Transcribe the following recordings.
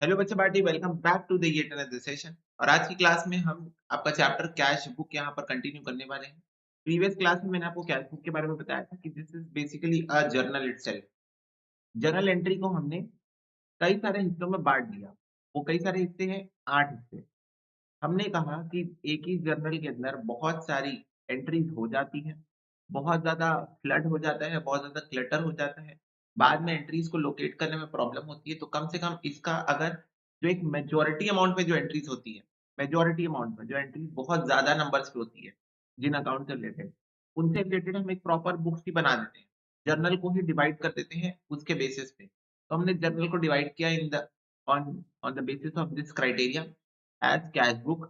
Hello बच्चे party welcome back to the yet another session. और आज की क्लास में हम आपका चैप्टर कैश बुक यहाँ पर कंटिन्यू करने वाले हैं। प्रीवियस क्लास में मैंने आपको कैश बुक के बारे में बताया था कि this is basically a journal itself. Journal entry को हमने कई सारे हिस्सों में बांट दिया। वो कई सारे हिस्से हैं, 8 हिस्से। हमने कहा कि एक ही जर्नल के अंदर बहुत सारी एंट्रीज हो जाती हैं, बहुत ज़्यादा फ्लड हो जाता है, बहुत ज़्यादा क्लटर हो जाता है। बाद में एंट्रीज को लोकेट करने में प्रॉब्लम होती है, तो कम से कम इसका अगर जो एक मेजॉरिटी अमाउंट में जो एंट्रीज होती है, मेजॉरिटी अमाउंट में जो एंट्रीज बहुत ज़्यादा नंबर्स की होती है, जिन अकाउंट से रिलेटेड, उनसे रिलेटेड हम एक प्रॉपर बुक्स ही बना देते हैं। जर्नल को ही डिवाइड कर देते हैं उसके बेसिस पे। तो हमने जर्नल को डिवाइड किया in the on on the basis of this criteria as cash book,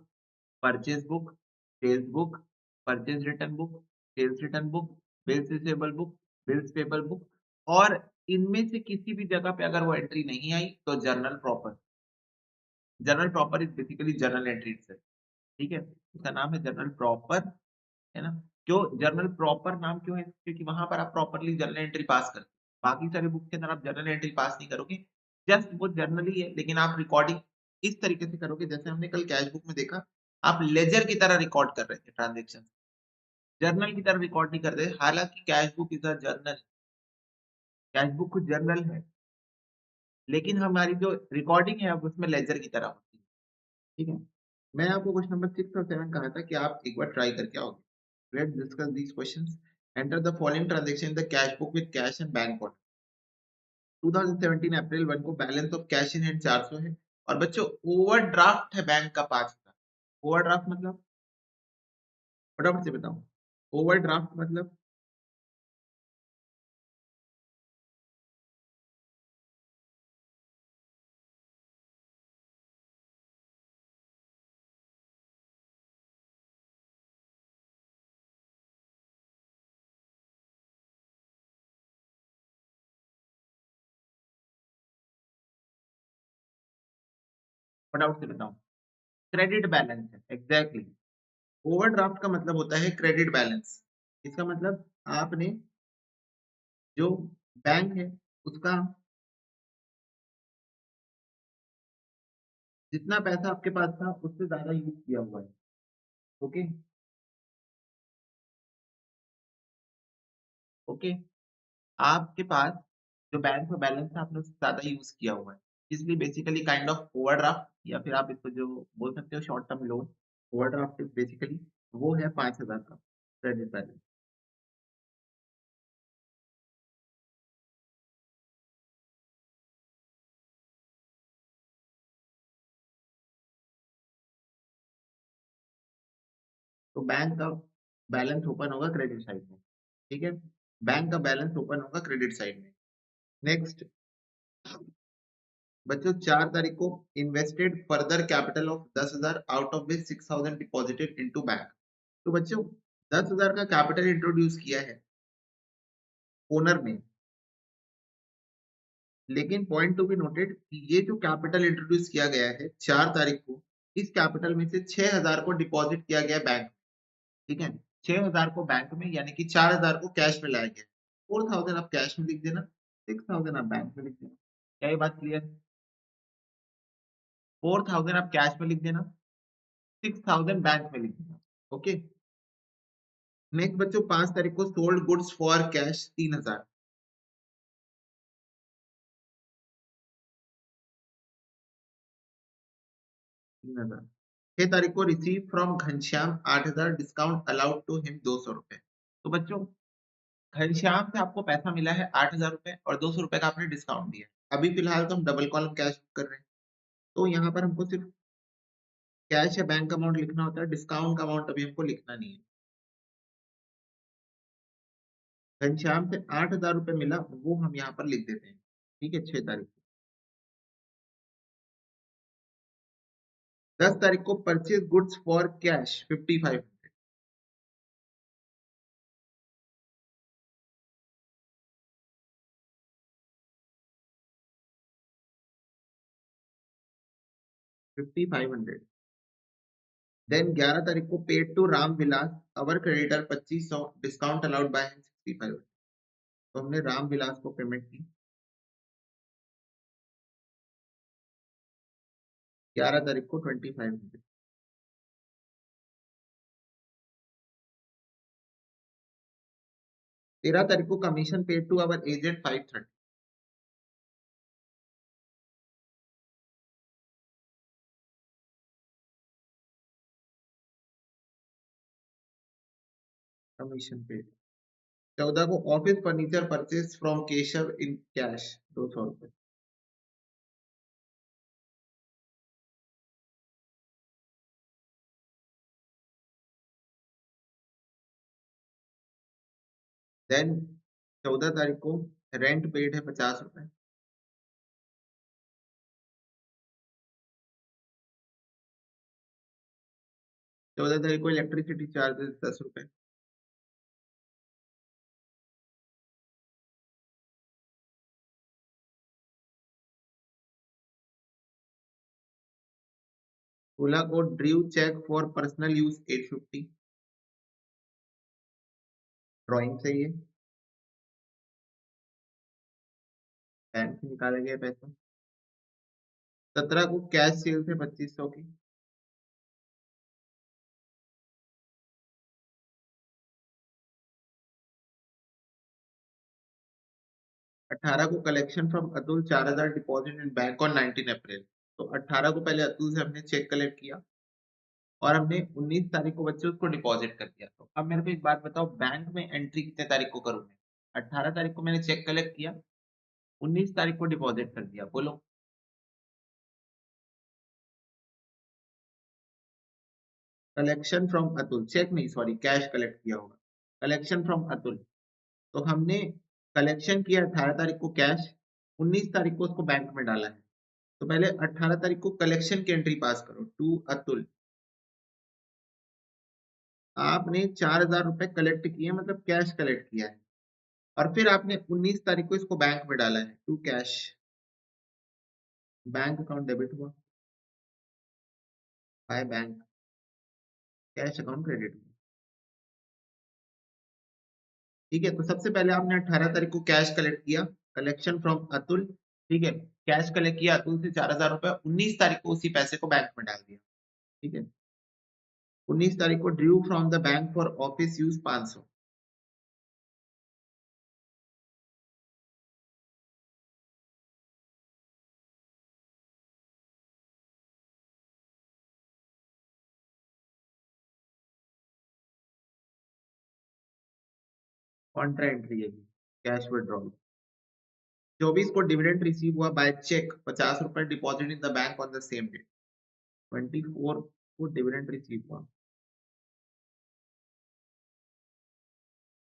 purchase book, sales book, purchase return book, sales return book, bills receivable book, bills payable book। और इनमें से किसी भी जगह पे अगर वो एंट्री नहीं आई तो journal proper. Journal proper is basically journal entry itself. ठीक है, इसका नाम है जर्नल प्रॉपर, है ना। क्यों जर्नल प्रॉपर नाम क्यों है? क्योंकि वहां पर आप प्रॉपरली जर्नल एंट्री पास करते हो। बाकी सारे बुक के अंदर आप जर्नल एंट्री पास नहीं करोगे। जस्ट वो जर्नल ही है, लेकिन आप रिकॉर्डिंग इस तरीके से करोगे जैसे हमने कल कैश बुक में देखा। आप लेजर की तरह रिकॉर्ड कर रहे थे ट्रांजेक्शन, जर्नल की तरह रिकॉर्ड नहीं कर रहे। हालांकि cash book is a journal, cash book कुछ जर्नल है, लेकिन हमारी जो रिकॉर्डिंग है अब उसमें लेजर की तरह होती है। ठीक है, मैं आपको क्वेश्चन नंबर 6 और 7 कहा था कि आप एक बार ट्राई करके आओगे। Let's discuss these questions. Enter the following transaction in the cash book with cash and bank order. 2017 अप्रैल 1 को balance of cash in hand 400 है और बच्चों ओवरड्राफ्ट है बैंक का 5,000। ओवरड्राफ्ट मतलब फटाफट से बताओ। ओवरड्राफ्ट मतलब फटाफट से बताओ। क्रेडिट बैलेंस है, एग्जैक्टली। ओवरड्राफ्ट का मतलब होता है क्रेडिट बैलेंस। इसका मतलब आपने जो बैंक है उसका जितना पैसा आपके पास था उससे ज्यादा यूज किया हुआ है। Okay, okay. आपके पास जो बैंक में बैलेंस था आपने उससे ज़्यादा यूज़ किया हुआ है। इसलिए बेसिकली काइंड ऑफ ओवरड्राफ्ट या फिर आप इसको जो बोल सकते हो short term loan. Overdraft is basically वो है 5,000 का क्रेडिट बैलेंस। तो बैंक का बैलेंस ओपन होगा क्रेडिट साइड में। ठीक है? बैंक का बैलेंस ओपन होगा क्रेडिट साइड में। नेक्स्ट बच्चों 4 तारीख को invested further capital of 10,000 out of which 6,000 deposited into bank. तो बच्चों 10,000 का कैपिटल इंट्रोड्यूस किया है ओनर ने। लेकिन पॉइंट टू बी नोटेड कि ये जो कैपिटल इंट्रोड्यूस किया गया है 4 तारीख को, इस कैपिटल में से 6,000 को डिपॉजिट किया गया बैंक। ठीक है, 6,000 को बैंक में यानी कि 4,000 को कैश में लाया गया। 4,000 आप कैश में लिख देना, 6,000 आप बैंक में लिख देना। क्या ये बात क्लियर? 4,000 आप कैश में लिख देना, 6,000 बैंक में लिख देना। ओके। नेक्स्ट बच्चों 5 तारीख को सोल्ड गुड्स फॉर कैश 3,000। 3,000। 6 तारीख को receive from Ghanshyam 8,000 discount allowed to him 200 रुपए। तो बच्चों घनश्याम से आपको पैसा मिला है 8,000 रुपए और 200 रुपए का आपने डिस्काउंट दिया। अभी फिलहाल तो हम डबल कॉलम कैश कर रहे हैं, तो यहाँ पर हमको सिर्फ कैश या बैंक अमाउंट लिखना होता है, डिस्काउंट का अमाउंट अभी हमको लिखना नहीं है। घनश्याम से 8,000 रुपए मिला वो हम यहाँ पर लिख देते हैं। ठीक है, 6 तारीख को। 10 तारीख को purchase goods for cash 55। 5,500। Then 11 तारीख को paid to Ram Vilas our creditor 2,500 discount allowed by 65। तो हमने राम विलास को पेमेंट की। 11 तारीख को 2500। 13 तारीख को commission paid to our agent 530। Commission paid. 14 को office furniture purchase from Keshav in cash 200 रुपए। देन 14 तारीख को रेंट पेड है 50 रुपए। 14 तारीख को इलेक्ट्रिसिटी चार्जेस 10 रुपए। 16 को drew cheque for personal use 850। Drawing से ये बैंक से निकाला गया पैसा। 17 को कैश सेल से 2500 की। 18 को collection from Atul 4000 deposit in bank on 19 अप्रैल। तो 18 को पहले अतुल से हमने चेक कलेक्ट किया और हमने 19 तारीख को बच्चे उसको डिपॉजिट कर दिया। तो अब मेरे को एक बात बताओ, बैंक में एंट्री कितने तारीख को करूँ मैं? 18 तारीख को मैंने चेक कलेक्ट किया, 19 तारीख को डिपॉजिट कर दिया। बोलो। कलेक्शन फ्रॉम अतुल, चेक नहीं सॉरी कैश कलेक्ट किया होगा। कलेक्शन फ्रॉम अतुल, तो हमने कलेक्शन किया 18 तारीख को कैश, 19 तारीख को उसको बैंक में डाला है। तो पहले 18 तारीख को कलेक्शन की एंट्री पास करो टू अतुल। आपने 4000 रुपए कलेक्ट किए मतलब कैश कलेक्ट किया है, और फिर आपने 19 तारीख को इसको बैंक में डाला है to cash. Bank account debit हुआ by bank, cash account credit हुआ। ठीक है, तो सबसे पहले आपने 18 तारीख को कैश कलेक्ट किया, कलेक्शन फ्रॉम अतुल। ठीक है, कैश कलेक्ट किया अतुल से 4000 रुपए, 19 तारीख को उसी पैसे को बैंक में डाल दिया। ठीक है, 19 तारीख को drew from the bank for office use 500। Contra entry है, कैश विड्रॉल। 24 को डिविडेंड रिसीव हुआ बाय चेक 50 रुपए deposit in the bank on the same date. 24 को डिविडेंड रिसीव हुआ।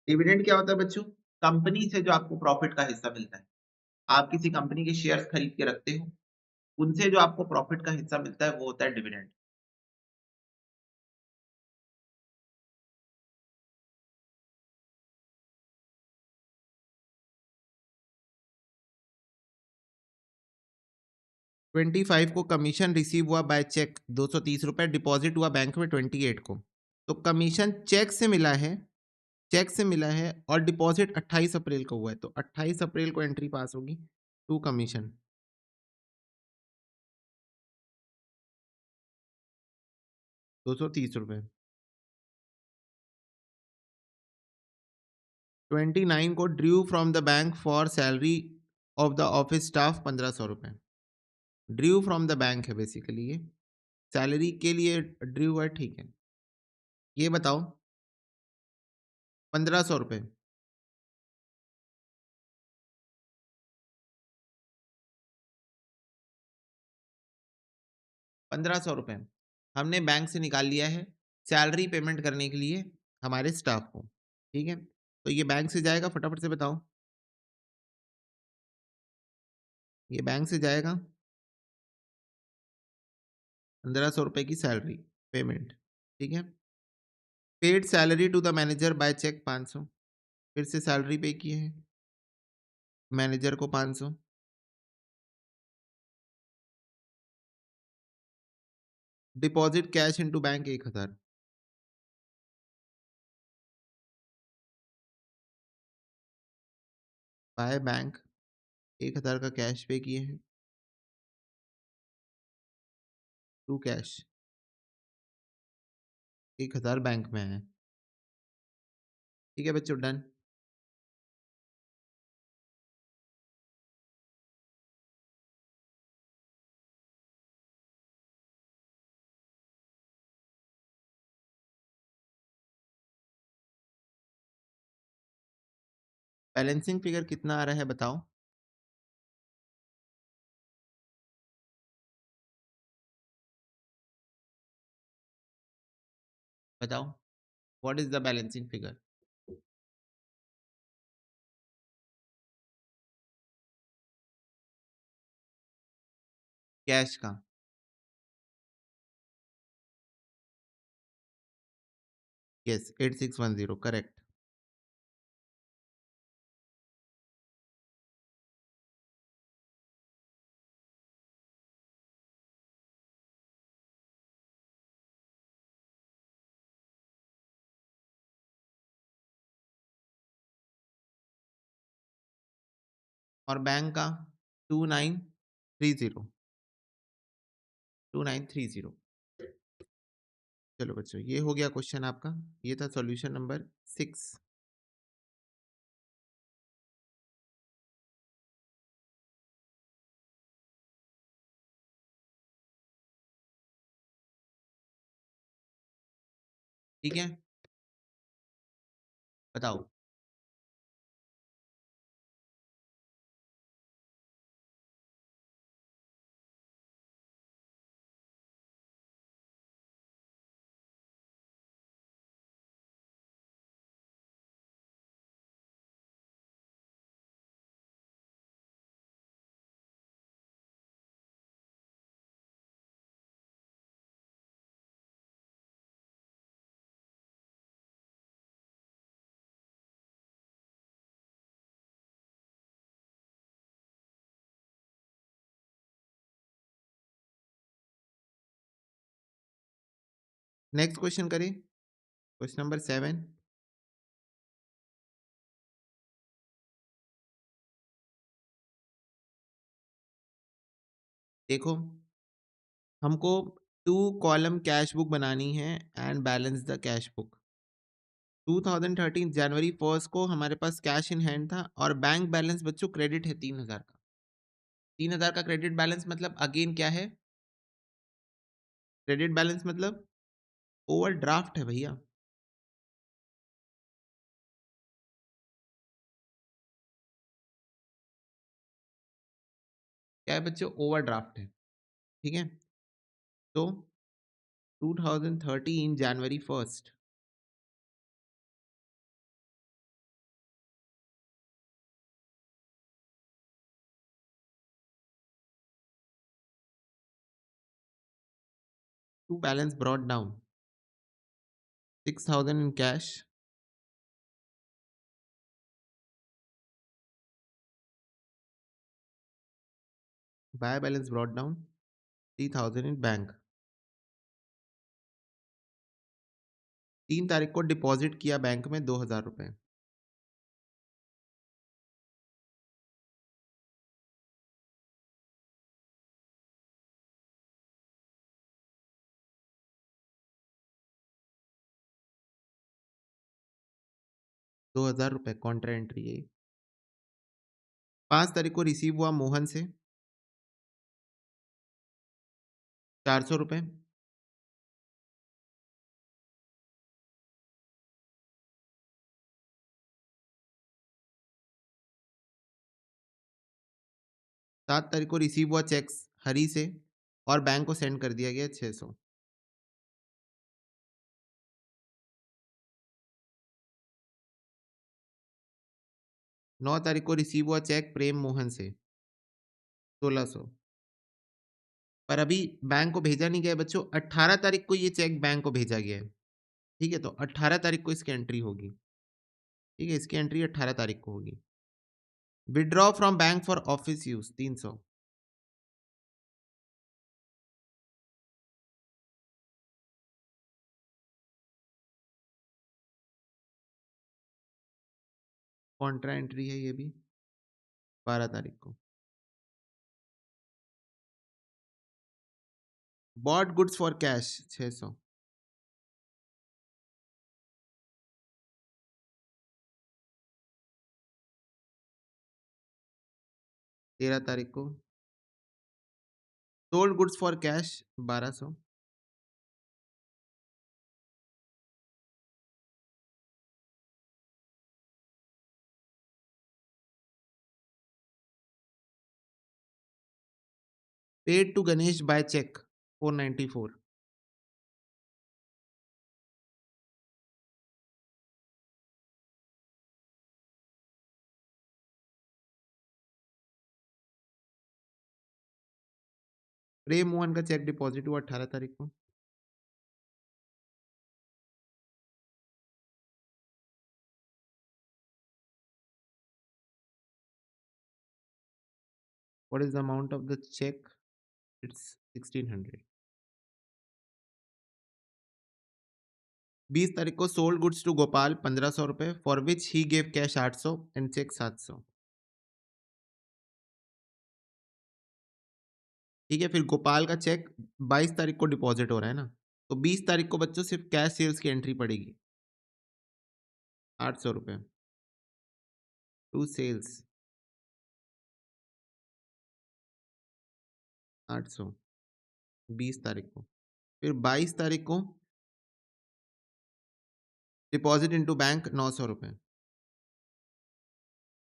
डिविडेंड क्या होता है बच्चों? कंपनी से जो आपको प्रॉफिट का हिस्सा मिलता है। आप किसी कंपनी के शेयर्स खरीद के रखते हो, उनसे जो आपको प्रॉफिट का हिस्सा मिलता है वो होता है डिविडेंड। 25 को कमीशन रिसीव हुआ बाय चेक 230 रुपए डिपॉजिट हुआ बैंक में 28 को। तो कमीशन चेक से मिला है, चेक से मिला है और डिपॉजिट 28 अप्रैल को हुआ है, तो 28 अप्रैल को एंट्री पास होगी टू कमीशन 230 रुपए। 29 को Drew from the bank for salary of the office staff 1500 रुपए। ड्रू फ्रॉम द बैंक है बेसिकली ये, सैलरी के लिए ड्रू है। ठीक है, ये बताओ 1500 रुपए। 1500 रुपए हमने बैंक से निकाल लिया है सैलरी पेमेंट करने के लिए हमारे स्टाफ को। ठीक है, तो ये बैंक से जाएगा, फटाफट से बताओ। ये बैंक से जाएगा 1500 रुपए की सैलरी पेमेंट। ठीक है, paid salary to the manager by cheque 500। फिर से सैलरी पे की है मैनेजर को 500। Deposit cash into bank 1000 by bank, 1000 का कैश पे किए हैं। टू कैश, 1000 बैंक में है। ठीक है बच्चों, डन। बैलेंसिंग फिगर कितना आ रहा है बताओ। बताओ, what is the balancing figure? Cash का। Yes, 8610, correct. और बैंक का 2930, 2930। चलो बच्चों, ये हो गया क्वेश्चन आपका। ये था सॉल्यूशन नंबर 6। ठीक है, बताओ। नेक्स्ट क्वेश्चन करें, क्वेश्चन नंबर 7। देखो, हमको 2 कॉलम कैश बुक बनानी है and balance the cash book. 2013 जनवरी 1 को हमारे पास कैश इन हैंड था और बैंक बैलेंस बच्चों क्रेडिट है 3000 का। 3000 का क्रेडिट बैलेंस मतलब अगेन क्या है? क्रेडिट बैलेंस मतलब ओवरड्राफ्ट है भैया। क्या है बच्चों? ओवरड्राफ्ट है। ठीक है, तो 2013 जनवरी 1 to balance brought down 6000 in cash, buy balance brought down 3000 in bank. 3 तारीख को डिपॉजिट किया बैंक में 2000 रुपए। ₹2000 कॉन्ट्रा एंट्री है। 5 तारीख को रिसीव हुआ मोहन से ₹400। 7 तारीख को रिसीव हुआ चेक्स हरी से और बैंक को सेंड कर दिया गया 600। 9 तारीख को रिसीव हुआ चेक प्रेम मोहन से 1600। पर अभी बैंक को भेजा नहीं गया बच्चों। 18 तारीख को ये चेक बैंक को भेजा गया है। ठीक है, तो 18 तारीख को इसकी एंट्री होगी। ठीक है, इसकी एंट्री 18 तारीख को होगी। Withdraw from bank for office use 300। Contra entry है ये भी 12 तारीख को। Bot goods for cash 600। 13 तारीख को sold goods for cash 1200। Paid to Ganesh by cheque 494। Prem Mohan का चेक डिपॉजिट हुआ 18 तारीख को। What is the amount of the cheque? It's 1600। 20 तारीख को सोल्ड गुड्स टू गोपाल 1500 रुपए, for which he gave cash 800 and cheque 700। ठीक है, फिर गोपाल का चेक 22 तारीख को डिपॉजिट हो रहा है ना, तो 20 तारीख को बच्चों सिर्फ कैश सेल्स की एंट्री पड़ेगी 800 रुपए टू सेल्स 800 20 तारीख को। फिर 22 तारीख को डिपॉजिट इनटू बैंक 900 रुपए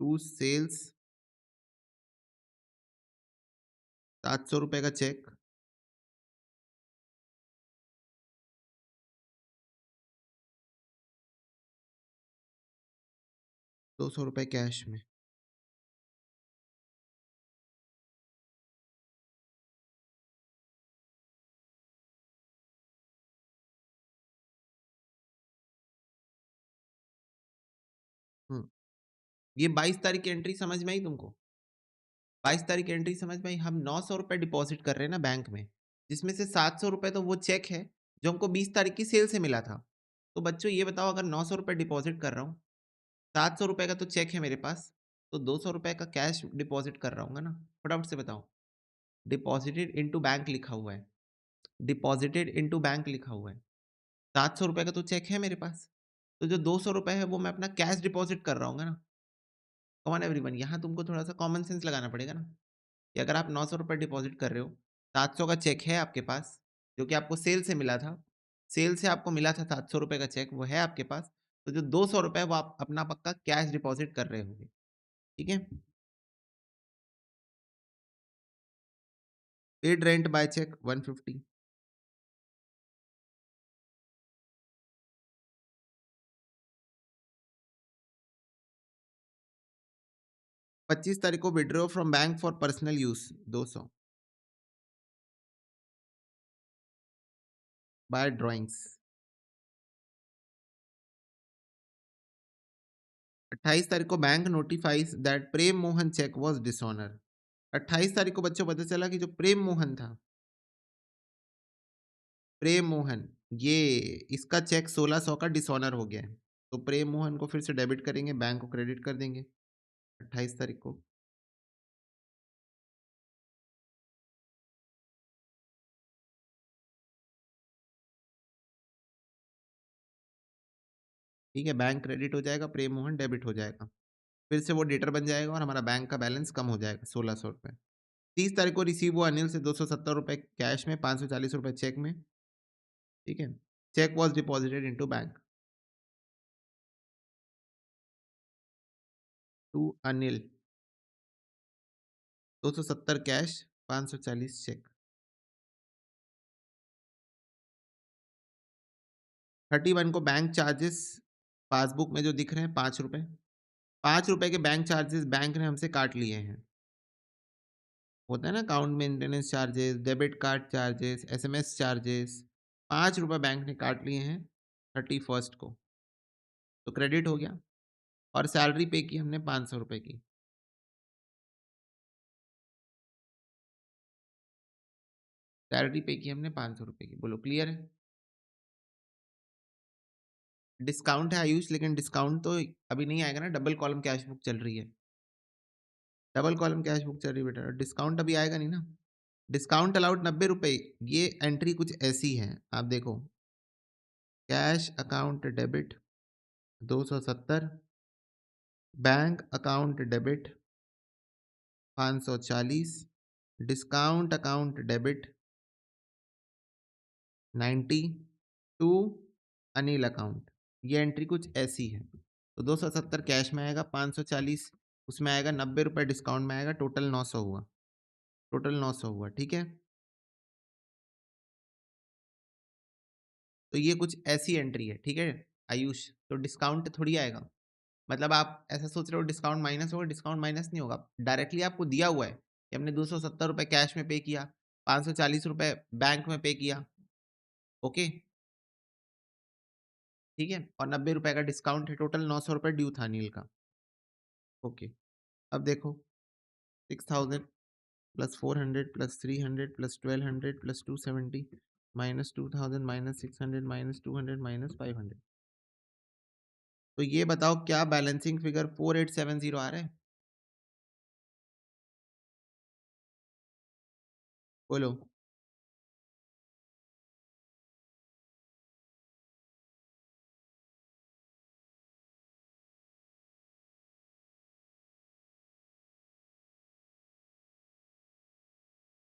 टू सेल्स 700 रुपए का चेक 200 रुपए कैश में। हम्म, ये 22 तारीख की एंट्री समझ में आई तुमको? 22 तारीख की एंट्री समझ में आई। हम 900 रुपए डिपॉजिट कर रहे हैं ना बैंक में, जिसमें से 700 रुपए तो वो चेक है जो हमको 20 तारीख की सेल से मिला था। तो बच्चों ये बताओ, अगर 900 रुपए डिपॉजिट कर रहा हूँ, 700 रुपए का तो चेक है मेरे पास, तो 200 रुपए का कैश डिपॉजिट कर रहा हूँ ना। फटाफट से बताओ। डिपॉजिटेड इनटू बैंक लिखा हुआ है, डिपॉजिटेड इनटू बैंक लिखा हुआ है। 700 रुपए का तो चेक है मेरे पास, तो जो 200 रुपए है वो मैं अपना कैश डिपॉजिट कर रहा हूँ ना। कॉमन एवरीवन, यहाँ तुमको थोड़ा सा कॉमन सेंस लगाना पड़ेगा ना, कि अगर आप 900 रुपए डिपॉजिट कर रहे हो, 700 का चेक है आपके पास जो कि आपको सेल से मिला था, सेल से आपको मिला था 700 रुपए का चेक, वो है आपके पास, तो जो 200 रुपए वो आप अपना पक्का कैश डिपॉजिट कर रहे होंगे। ठीक है। Paid rent by check 150। 25 तारीख को withdraw from bank for personal use 200 by drawings. 28 तारीख को bank notifies that Prem Mohan cheque was dishonour. 28 तारीख को बच्चों पता चला कि जो प्रेम मोहन था, प्रेम मोहन, ये इसका चेक 1600 का डिसऑनर हो गया है। तो प्रेम मोहन को फिर से डेबिट करेंगे, बैंक को क्रेडिट कर देंगे 28 तारीख को। ठीक है, बैंक क्रेडिट हो जाएगा, प्रेम मोहन डेबिट हो जाएगा, फिर से वो डेटर बन जाएगा और हमारा बैंक का बैलेंस कम हो जाएगा 1600 रुपये। 30 तारीख को रिसीव हुआ अनिल से 270 रुपये कैश में, 540 रुपये चेक में। ठीक है, cheque was deposited into bank to Anil 270 cash 540 cheque. 31 को बैंक चार्जेस पासबुक में जो दिख रहे हैं 5 रुपए, 5 रुपए के बैंक चार्जेस बैंक ने हमसे काट लिए हैं। होता है ना account maintenance charges, debit card charges, SMS charges, 5 रुपए बैंक ने काट लिए हैं 31 को, तो क्रेडिट हो गया। और सैलरी पे की हमने 500 रुपए की, सैलरी पे की हमने 500 रुपए की। बोलो क्लियर है? डिस्काउंट है आयुष, लेकिन डिस्काउंट तो अभी नहीं आएगा ना, डबल कॉलम कैश बुक चल रही है, डबल कॉलम कैश बुक चल रही है बेटा, डिस्काउंट अभी आएगा नहीं ना। डिस्काउंट अलाउड 90 रुपए। ये एंट्री कुछ ऐसी है, आप देखो, cash account debit 270, bank account debit 540, discount account debit 90 to Anil account. ये एंट्री कुछ ऐसी है। तो 270 कैश में आएगा, 540 उसमें आएगा, 90 रुपए डिस्काउंट में आएगा, टोटल 900 हुआ, टोटल 900 हुआ। ठीक है, तो ये कुछ ऐसी एंट्री है। ठीक है आयुष, तो डिस्काउंट थोड़ी आएगा। मतलब आप ऐसा सोच रहे हो डिस्काउंट माइनस होगा, डिस्काउंट माइनस नहीं होगा, डायरेक्टली आपको दिया हुआ है कि हमने 270 रुपए कैश में पे किया, 540 रुपए बैंक में पे किया। ओके, ठीक है, और 90 रुपए का डिस्काउंट है, टोटल 900 रुपए ड्यू था अनिल का। ओके, अब देखो 6000 plus 400 plus 300 plus 1200 plus 270 minus 2000 minus 600 minus 200 minus 500। तो ये बताओ क्या बैलेंसिंग फिगर 4870 आ रहा है? बोलो।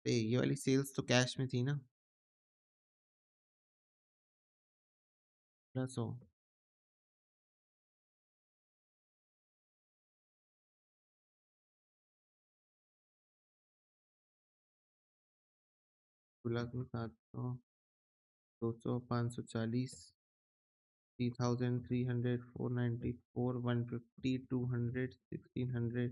ये वाली सेल्स तो कैश में थी ना, प्लस हो, लाख में 700, 200, 540, 3300, 494, 150, 200, 1600,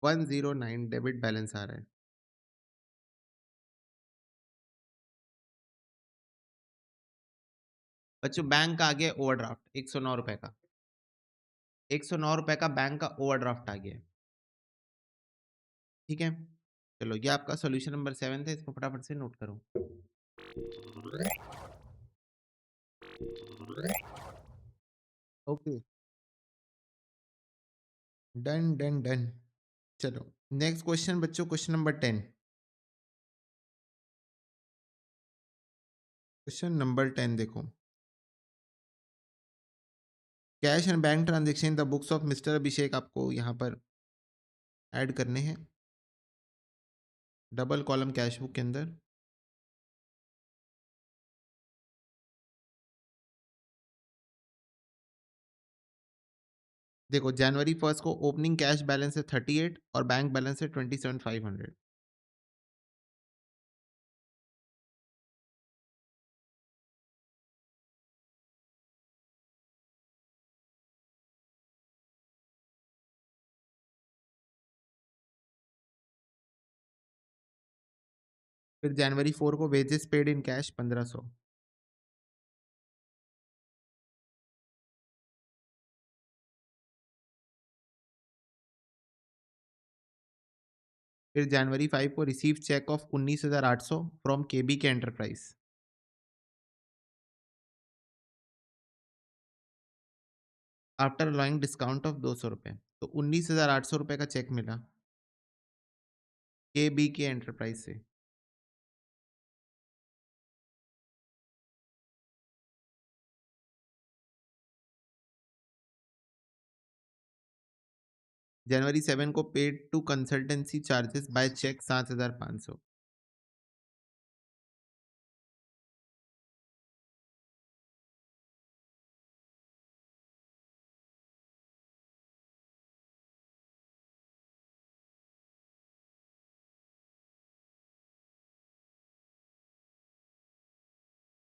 109 डेबिट बैलेंस आ रहा है। बच्चों बैंक का आ गया ओवरड्राफ्ट 109 रुपए का, 109 रुपए का बैंक का ओवरड्राफ्ट आ गया है। ठीक है, चलो ये आपका सॉल्यूशन नंबर 7 था, इसको फटाफट से नोट करो। Okay, done done done. चलो नेक्स्ट क्वेश्चन बच्चों, क्वेश्चन नंबर 10। क्वेश्चन नंबर 10 देखो, cash and bank transaction the books of mister Abhishek आपको यहाँ पर ऐड करने हैं, डबल कॉलम कैश बुक के अंदर। देखो जनवरी 1 को ओपनिंग कैश बैलेंस है 38 और बैंक बैलेंस है 27,500। फिर जनवरी 4 को वेजेस पेड इन कैश 1500। फिर जनवरी 5 को रिसीव चेक ऑफ 19,800 फ्रॉम केबी के enterprise. After allowing discount of 200 रुपए, तो 19,800 रुपए का चेक मिला केबी के एंटरप्राइज से। जनवरी 7 को paid to consultancy charges by cheque 7,500।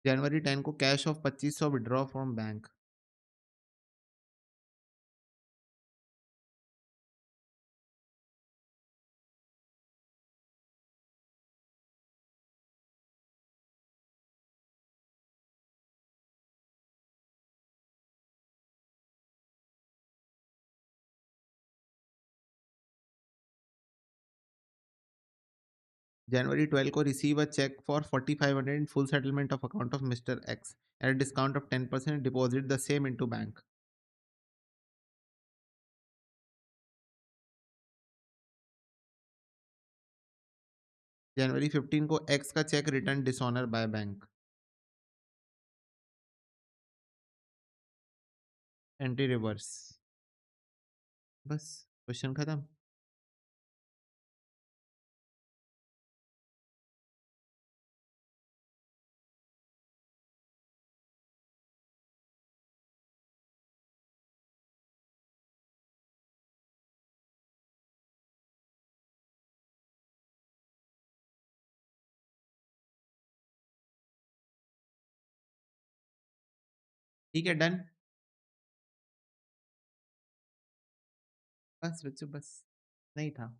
जनवरी 10 को cash of 2500 withdraw from bank. January 12 को receive a check for 4,500 in full settlement of account of Mr. X at a discount of 10%, deposit the same into bank. जनवरी 15 को X का cheque return dishonour by bank, entry reverse. बस, question खत्म। ठीक है, done. बस बच्चों, बस, नहीं था।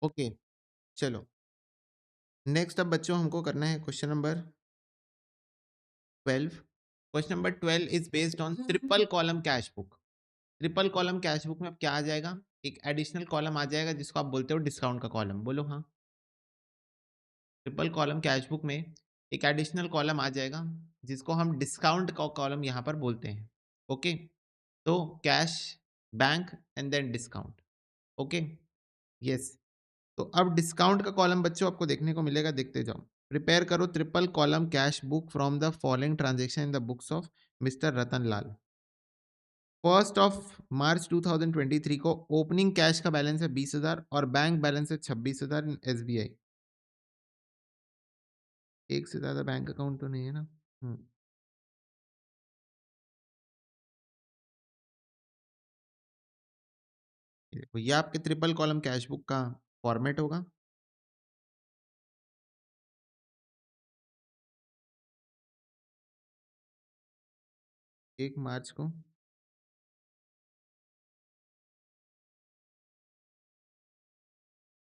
ओके, चलो। नेक्स्ट अब बच्चों हमको करना है question number 12। Question number 12 is based on triple column cash book. Triple column cash book में अब क्या आ जाएगा? एक एडिशनल कॉलम आ जाएगा जिसको आप बोलते हो डिस्काउंट का कॉलम। बोलो हाँ। ट्रिपल कॉलम कैश बुक में एक एडिशनल कॉलम आ जाएगा जिसको हम डिस्काउंट का कॉलम यहाँ पर बोलते हैं। ओके, तो cash, bank and then discount. Okay, yes. तो अब डिस्काउंट का कॉलम बच्चों आपको देखने को मिलेगा, देखते जाओ। प्रिपेयर करो triple column cash book from the following transaction in the books of mister Ratan Lal. 1 March 2023 को ओपनिंग कैश का बैलेंस है 20,000 और बैंक बैलेंस है 26,000 इन SBI। एक से ज्यादा बैंक अकाउंट तो नहीं है ना? ये देखो, ये आपके ट्रिपल कॉलम कैश बुक का फॉर्मेट होगा। 1 मार्च को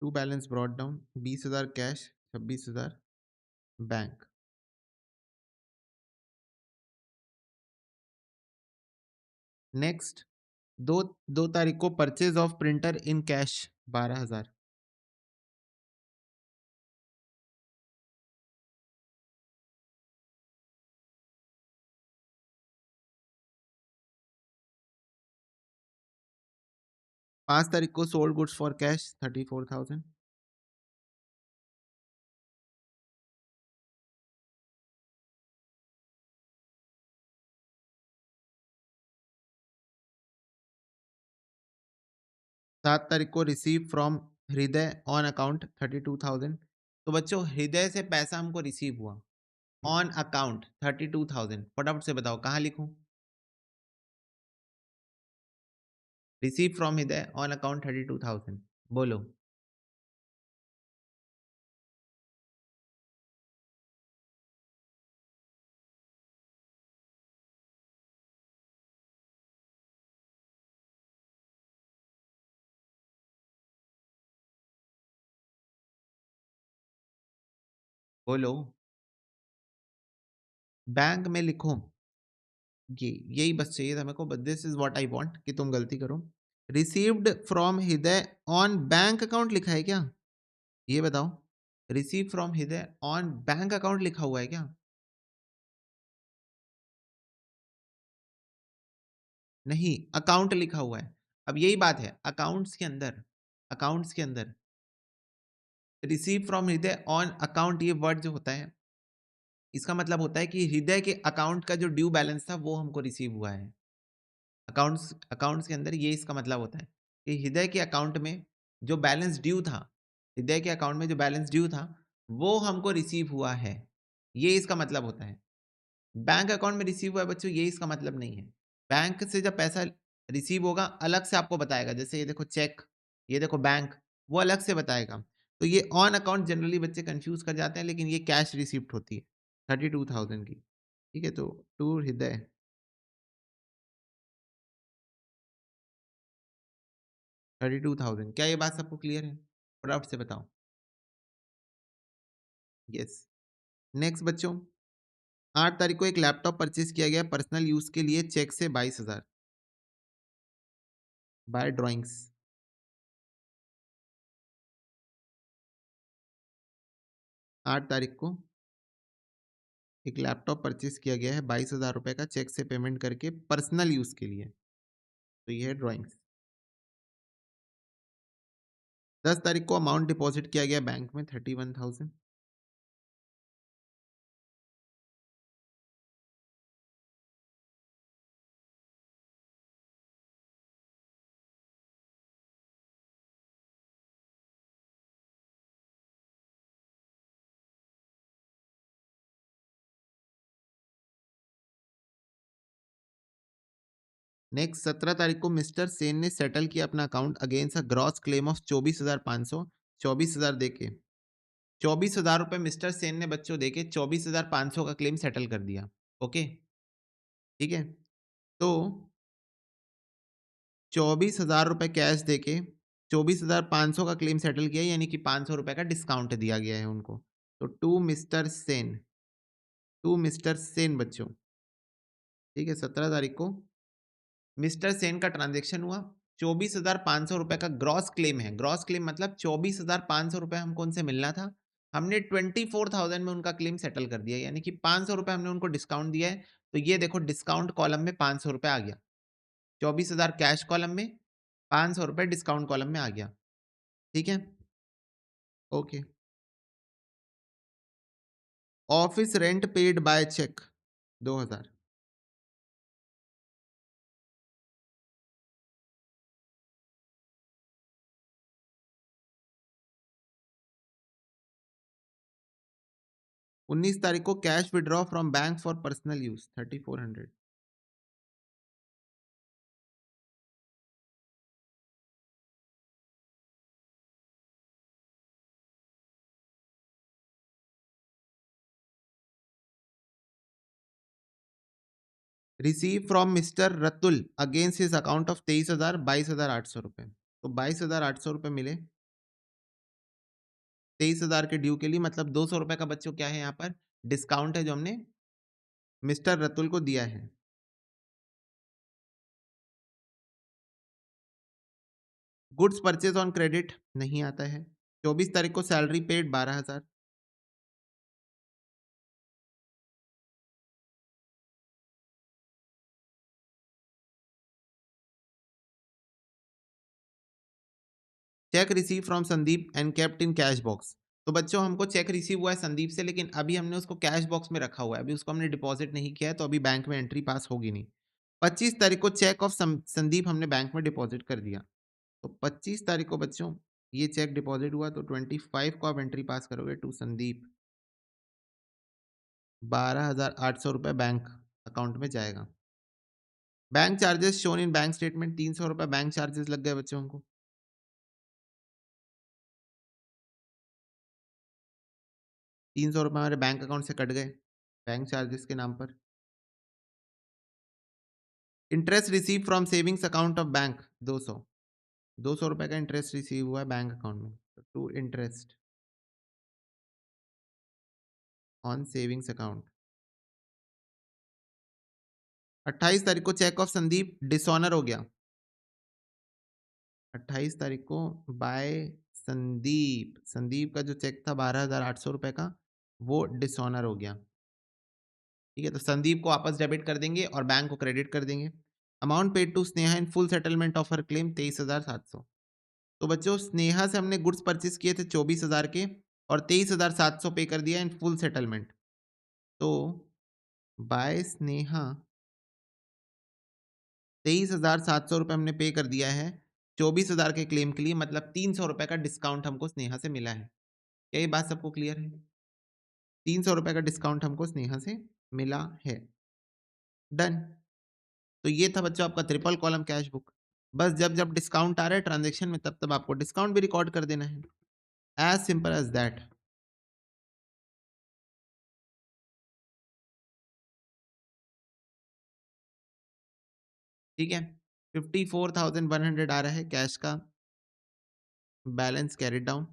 to balance brought down, 20,000 cash, 26,000 bank. Next, दो 2 तारीख को purchase of printer in cash 12,000। 5 तारीख को सोल्ड गुड्स फॉर कैश 34,000। 7 तारीख को रिसीव फ्रॉम हृदय ऑन अकाउंट 32,000। तो बच्चों, हृदय से पैसा हमको रिसीव हुआ ऑन अकाउंट 32,000। फटाफट से बताओ कहाँ लिखूं? रिसीव फ्रॉम हृदय ऑन अकाउंट 32,000। बोलो। बोलो। बैंक में लिखो ये, यही बस चाहिए था मेरे को, but this is what I want कि तुम गलती करो। रिसीव्ड फ्रॉम हृदय ऑन बैंक अकाउंट लिखा है क्या? ये बताओ। रिसीव फ्रॉम हृदय ऑन बैंक अकाउंट लिखा हुआ है क्या? नहीं, अकाउंट लिखा हुआ है। अब यही बात है, अकाउंट्स के अंदर रिसीव फ्रॉम हृदय ऑन अकाउंट, ये वर्ड जो होता है इसका मतलब होता है कि हृदय के अकाउंट का जो ड्यू बैलेंस था वो हमको रिसीव हुआ है। अकाउंट्स अकाउंट्स के अंदर ये इसका मतलब होता है कि हृदय के अकाउंट में जो बैलेंस ड्यू था, हृदय के अकाउंट में जो बैलेंस ड्यू था वो हमको रिसीव हुआ है, ये इसका मतलब होता है। बैंक अकाउंट में रिसीव हुआ है बच्चों, ये इसका मतलब नहीं है। बैंक से जब पैसा रिसीव होगा अलग से आपको बताएगा, जैसे ये देखो चेक, ये देखो बैंक, वो अलग से बताएगा। तो ये ऑन अकाउंट जनरली बच्चे कंफ्यूज कर जाते हैं, लेकिन ये कैश रिसिप्ट होती है 32,000 की। ठीक है, तो टू हृदय 32,000, क्या ये बात सबको क्लियर है? फटाफट से बताओ। यस। नेक्स्ट बच्चों, 8 तारीख को एक लैपटॉप परचेज किया गया पर्सनल यूज के लिए चेक से 22,000 बाय ड्रॉइंग्स। 8 तारीख को एक लैपटॉप परचेज किया गया है 22,000 रुपए का चेक से पेमेंट करके पर्सनल यूज के लिए, तो ये है ड्रॉइंग्स। 10 तारीख को अमाउंट डिपॉजिट किया गया बैंक में 31,000। नेक्स्ट 17 तारीख को मिस्टर सेन ने सेटल किया अपना account against a gross claim of 24,500, 24,000 देके 24,000 रुपए मिस्टर सेन ने बच्चों देके 24,500 का क्लेम सेटल कर दिया। ओके, ठीक है। तो 24,000 रुपए कैश देके 24,500 का क्लेम सेटल किया, यानी कि 500 रुपए का डिस्काउंट दिया गया है उनको। तो टू मिस्टर सेन बच्चों, ठीक है, 17 तारीख को मिस्टर सेन का ट्रांजेक्शन हुआ। 24,500 रुपए का ग्रॉस क्लेम है। ग्रॉस क्लेम मतलब 24,500 रुपए हमको उनसे मिलना था, हमने 24,000 में उनका क्लेम सेटल कर दिया, यानी कि 500 रुपए हमने उनको डिस्काउंट दिया है। तो ये देखो डिस्काउंट कॉलम में 500 रुपए आ गया, 24,000 कैश कॉलम में, 500 रुपए डिस्काउंट कॉलम में आ गया। ठीक है, okay. Office rent paid by cheque 2,000। 19 तारीख को cash withdraw from bank for personal use 3,400। Receive from mister Ratul against his account of 23,000, 22,800 रुपए। तो 22,800 रुपए मिले 23,000 के ड्यू के लिए, मतलब 200 रुपए का बच्चों क्या है यहाँ पर डिस्काउंट है जो हमने मिस्टर रतुल को दिया है। गुड्स परचेज ऑन क्रेडिट नहीं आता है। 24 तारीख को salary paid 12,000। Check receive from Sandeep and kept in cash box. तो बच्चों हमको चेक रिसीव हुआ है संदीप से, लेकिन अभी हमने उसको कैश बॉक्स में रखा हुआ है, अभी उसको हमने डिपॉजिट नहीं किया है, तो अभी बैंक में एंट्री पास होगी नहीं। 25 तारीख को चेक ऑफ संदीप हमने बैंक में डिपॉजिट कर दिया। तो 25 तारीख को बच्चों ये चेक डिपॉजिट हुआ, तो 25 को आप एंट्री पास करोगे टू संदीप, 12,800 रुपए बैंक अकाउंट में जाएगा। Bank charges shown in bank statement 300 रुपए बैंक चार्जेस लग गए बच्चों को। 300 रुपए हमारे बैंक अकाउंट से कट गए बैंक चार्जेस के नाम पर। Interest receive from savings account of bank 200, 200 रुपए का इंटरेस्ट रिसीव हुआ है बैंक अकाउंट में। To interest on savings account 28 तारीख को चेक ऑफ संदीप डिसऑनर हो गया। 28 तारीख को बाय संदीप, संदीप का जो चेक था 12,800 रुपए का, वो डिसऑनर हो गया। ठीक है, तो संदीप को वापस डेबिट कर देंगे और बैंक को क्रेडिट कर देंगे। Amount paid to Sneha in full settlement of her claim 23,700। तो बच्चों स्नेहा से हमने गुड्स परचेस किए थे 24,000 के और 23,700 पे कर दिया इन फुल सेटलमेंट। तो बाय स्नेहा 23,700 रुपये हमने पे कर दिया है 24,000 के क्लेम के लिए, मतलब 300 रुपये का डिस्काउंट हमको स्नेहा से मिला है। क्या ये बात सबको क्लियर है? 300 रुपये का डिस्काउंट हमको स्नेहा से मिला है। डन। तो ये था बच्चों आपका ट्रिपल कॉलम कैश बुक। बस जब जब डिस्काउंट आ रहा है ट्रांजेक्शन में, तब तब आपको डिस्काउंट भी रिकॉर्ड कर देना है। As simple as that. ठीक है, 54,100 आ रहा है कैश का बैलेंस कैरी डाउन।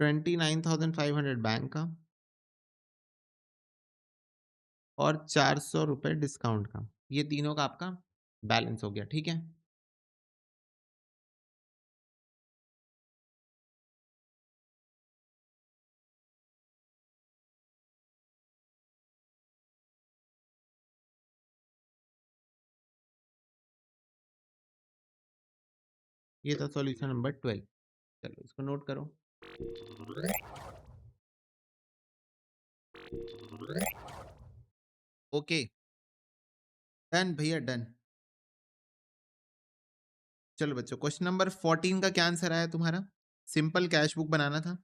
$29,500 बैंक का और 400 रुपये डिस्काउंट का, ये तीनों का आपका बैलेंस हो गया। ठीक है, ये था सॉल्यूशन नंबर 12। चलो इसको नोट करो। ओके, डन भैया डन। चलो बच्चों क्वेश्चन नंबर 14 का क्या आंसर आया तुम्हारा? सिंपल कैश बुक बनाना था।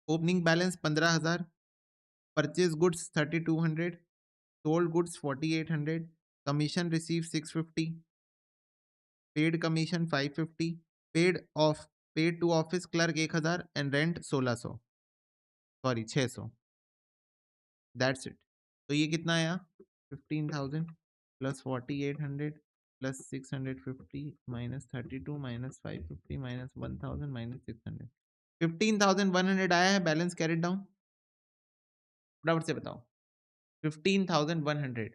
Opening balance 15,000, purchase goods 3,200, sold goods 4,800, commission receive 650, paid commission 550, paid off paid to office clerk 1,000 and rent 1,600, sorry 600। That's it. तो ये कितना आया? 15,000 plus 4,800 plus 650 minus 32 minus 550 minus 1,000 minus 600, 15,100 आया है बैलेंस कैरिड डाउन। फटाफट से बताओ। 15,100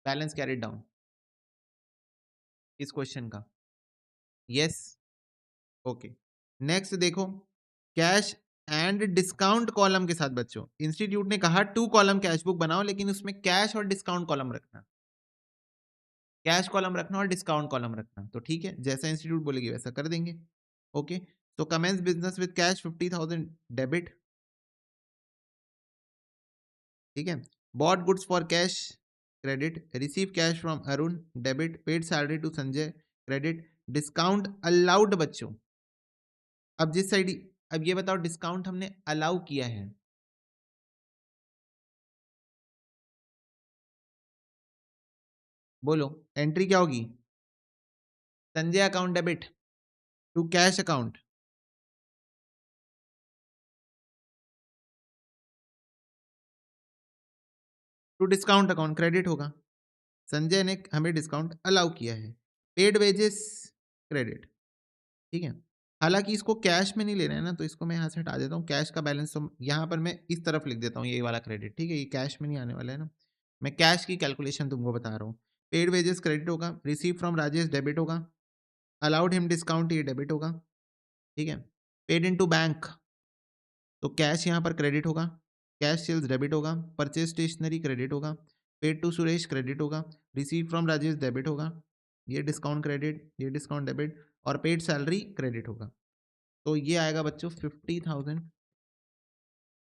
बैलेंस कैरिड डाउन इस क्वेश्चन का। Yes, okay. नेक्स्ट देखो, कैश एंड डिस्काउंट कॉलम के साथ बच्चों इंस्टीट्यूट ने कहा 2 कॉलम कैश बुक बनाओ, लेकिन उसमें कैश और डिस्काउंट कॉलम रखना। कैश कॉलम रखना और डिस्काउंट कॉलम रखना। तो ठीक है, जैसा इंस्टीट्यूट बोलेगी वैसा कर देंगे। ओके, तो commence business with cash 50,000 debit. ठीक है, bought goods for cash credit, receive cash from Arun debit, paid salary to Sanjay credit, discount allowed बच्चों। अब जिस साइड, अब ये बताओ डिस्काउंट हमने अलाउ किया है, बोलो एंट्री क्या होगी? Sanjay account debit to cash account, to discount account credit होगा। संजय ने हमें डिस्काउंट अलाउ किया है। Paid wages credit. ठीक है, हालांकि इसको कैश में नहीं लेना है ना, तो इसको मैं यहाँ से हटा देता हूँ। कैश का बैलेंस तो यहाँ पर मैं इस तरफ लिख देता हूँ, ये वाला क्रेडिट। ठीक है, ये कैश में नहीं आने वाला है ना, मैं कैश की कैलकुलेशन तुमको बता रहा हूँ। पेड वेजेस क्रेडिट होगा, रिसीव फ्रॉम राजेश डेबिट होगा, अलाउड हिम डिस्काउंट ये डेबिट होगा। ठीक है, पेड इन टू बैंक, तो कैश यहाँ पर क्रेडिट होगा, कैश सेल्स डेबिट होगा, परचेज स्टेशनरी क्रेडिट होगा, पेड टू सुरेश क्रेडिट होगा, रिसीव फ्रॉम राजेश डेबिट होगा, ये डिस्काउंट क्रेडिट, ये डिस्काउंट डेबिट, और पेड सैलरी क्रेडिट होगा। तो ये आएगा बच्चों 50,000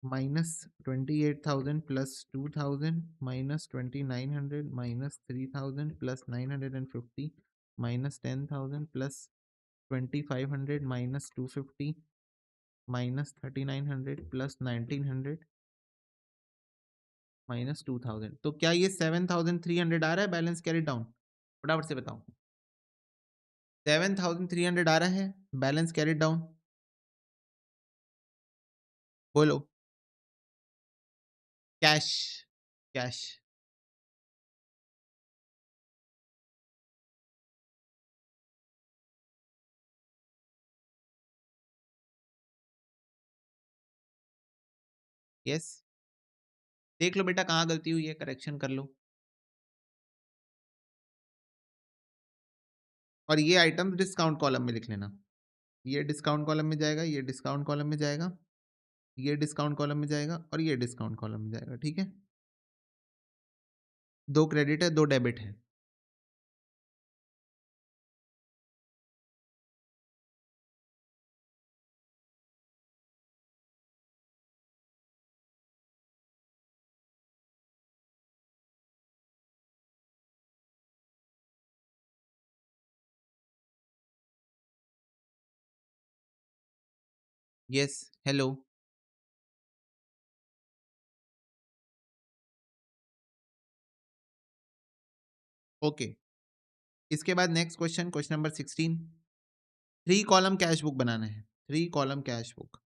minus 28,000 plus 2,000 minus 2,900 minus 3,000 plus 950 minus 10,000 plus 2,500 minus 250 minus 3,900 plus 1,900 minus 2,000। तो क्या ये 7,300 आ रहा है बैलेंस कैरी डाउन? फटाफट से बताओ। 7,300 आ रहा है बैलेंस कैरी डाउन? बोलो। Cash, cash. यस। देख लो बेटा कहाँ गलती हुई है, करेक्शन कर लो। और ये आइटम डिस्काउंट कॉलम में लिख लेना। ये डिस्काउंट कॉलम में जाएगा, ये डिस्काउंट कॉलम में जाएगा, ये डिस्काउंट कॉलम में जाएगा और ये डिस्काउंट कॉलम में जाएगा। ठीक है, 2 क्रेडिट है, 2 डेबिट है। Yes, hello. ओके, इसके बाद next question, question number 16। 3 column cash book बनाना है, 3 कॉलम कैश बुक।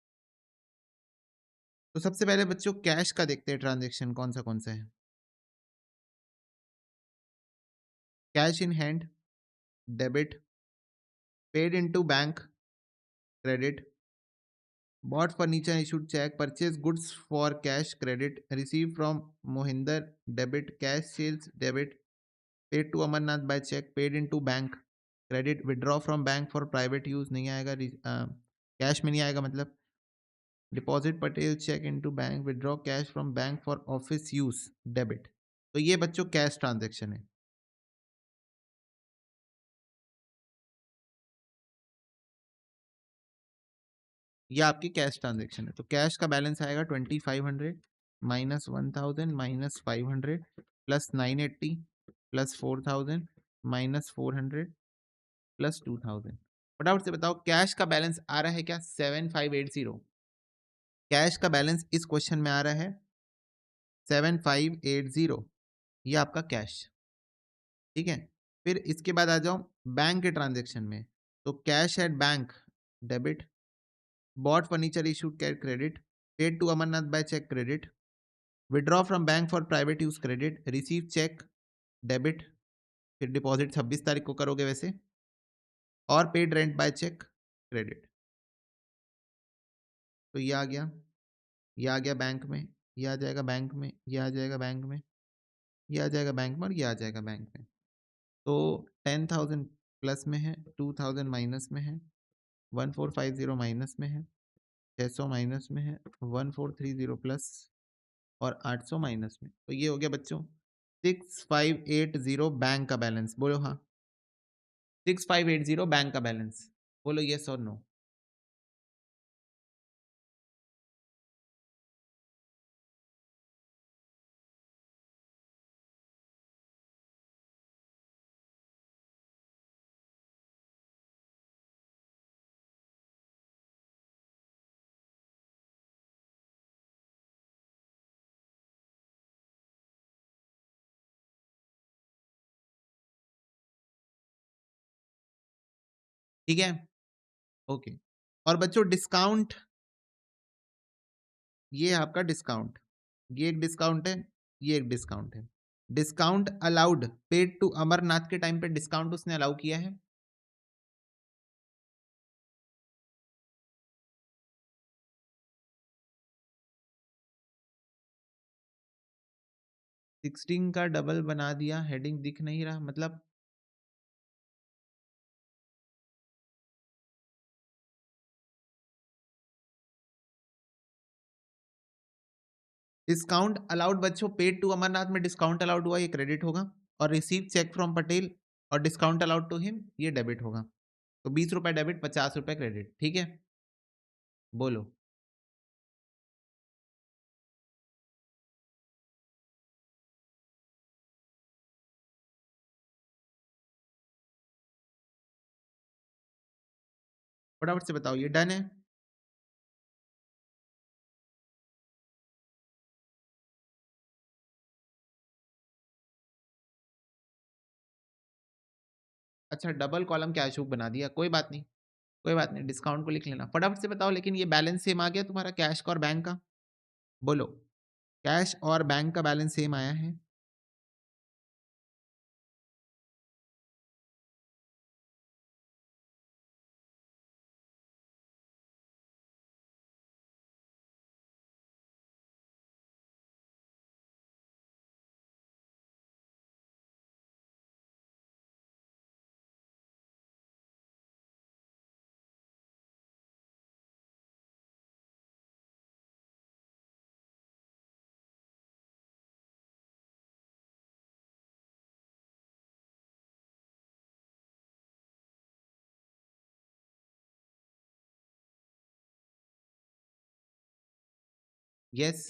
तो सबसे पहले बच्चों कैश का देखते हैं, ट्रांजेक्शन कौन सा है। Cash in hand, debit, paid into bank, credit, bought furniture issued check, purchase goods for cash, credit, received from Mohinder, debit, cash sales, debit, paid to Amarnath by check, paid into bank, credit, withdraw from bank for private use नहीं आएगा, cash में नहीं आएगा मतलब, deposit Patel cheque into bank, withdraw cash from bank for office use, debit. तो ये बच्चों cash transaction है। ये आपकी कैश ट्रांजेक्शन है। तो कैश का बैलेंस आएगा 2500 minus 1000 minus 500 plus 980 plus 4000 minus 400 plus 2000। फटाफट से बताओ कैश का बैलेंस आ रहा है क्या? 7580। कैश का बैलेंस इस क्वेश्चन में आ रहा है 7580। ये आपका कैश। ठीक है, फिर इसके बाद आ जाओ बैंक के ट्रांजेक्शन में। तो cash at bank, debit, bought furniture issued cat, credit, paid to Amarnath by cheque, credit, withdraw from bank for private use, credit, receive cheque, debit, फिर डिपॉजिट 26 तारीख को करोगे वैसे, और paid rent by cheque, credit. तो ये आ गया, ये आ गया बैंक में, ये आ जाएगा बैंक में, ये आ जाएगा बैंक में, ये आ जाएगा बैंक में और ये आ जाएगा बैंक में। तो 10,000 प्लस में है, 2000 माइनस में है, 1450 माइनस में है, 600 माइनस में है, 1430 प्लस और 800 माइनस में। तो ये हो गया बच्चों 6580 बैंक का बैलेंस। बोलो हाँ, 6580 बैंक का बैलेंस। बोलो यस और नो। ठीक है, ओके। और बच्चों डिस्काउंट, ये आपका डिस्काउंट, ये एक डिस्काउंट है, ये एक डिस्काउंट है। Discount allowed, paid to Amarnath के टाइम पे डिस्काउंट उसने अलाउ किया है। 16 का डबल बना दिया, हेडिंग दिख नहीं रहा मतलब। डिस्काउंट अलाउड बच्चों, पेड टू अमरनाथ में डिस्काउंट अलाउड हुआ, ये क्रेडिट होगा, और रिसीव चेक फ्रॉम पटेल और डिस्काउंट अलाउड टू हिम, ये डेबिट होगा। तो 20 रुपए डेबिट, 50 रुपए क्रेडिट। ठीक है, बोलो। फटाफट से बताओ, ये डन है? अच्छा, डबल कॉलम कैश बुक बना दिया, कोई बात नहीं, कोई बात नहीं, डिस्काउंट को लिख लेना। फटाफट से बताओ, लेकिन ये बैलेंस सेम आ गया तुम्हारा कैश का और बैंक का? बोलो, कैश और बैंक का बैलेंस सेम आया है? यस।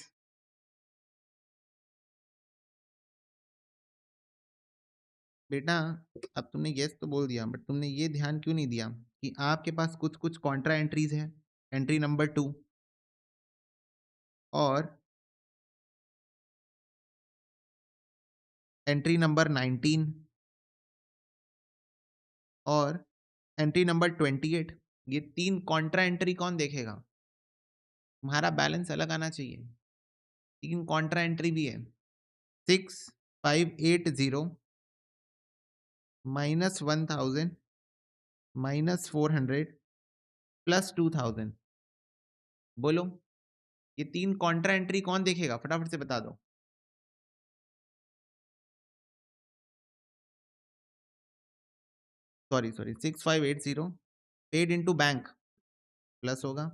बेटा, अब तुमने यस तो बोल दिया, बट तुमने ये ध्यान क्यों नहीं दिया कि आपके पास कुछ कुछ कॉन्ट्रा एंट्रीज है, एंट्री नंबर 2 और एंट्री नंबर 19 और एंट्री नंबर 28। ये 3 कॉन्ट्रा एंट्री कौन देखेगा? तुम्हारा बैलेंस अलग आना चाहिए। 3 कॉन्ट्रा एंट्री भी है। 6580 माइनस 1000 माइनस 400 प्लस 2000। बोलो, ये 3 कॉन्ट्रा एंट्री कौन देखेगा? फटाफट से बता दो। Sorry sorry, 6580 paid into bank plus होगा,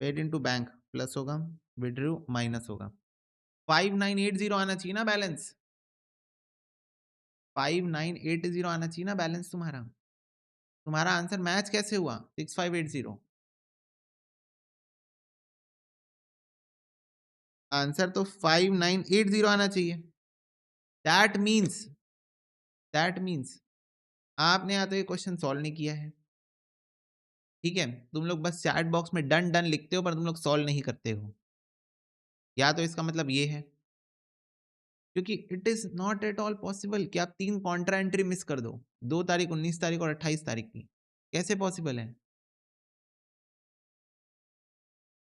पेड इनटू बैंक प्लस होगा, विड्रू माइनस होगा। 5980 आना चाहिए ना बैलेंस? 5980 आना चाहिए ना बैलेंस तुम्हारा? तुम्हारा आंसर मैच कैसे हुआ 6580? आंसर तो 5980 आना चाहिए। दैट मीन्स आपने या तो ये क्वेश्चन सॉल्व नहीं किया है, ठीक है? तुम लोग बस चैट बॉक्स में डन डन लिखते हो पर तुम लोग सॉल्व नहीं करते हो, या तो इसका मतलब ये है, क्योंकि it is not at all possible कि आप 3 कॉन्ट्रा एंट्री मिस कर दो, 2 तारीख, 19 तारीख और 28 तारीख की। कैसे पॉसिबल है?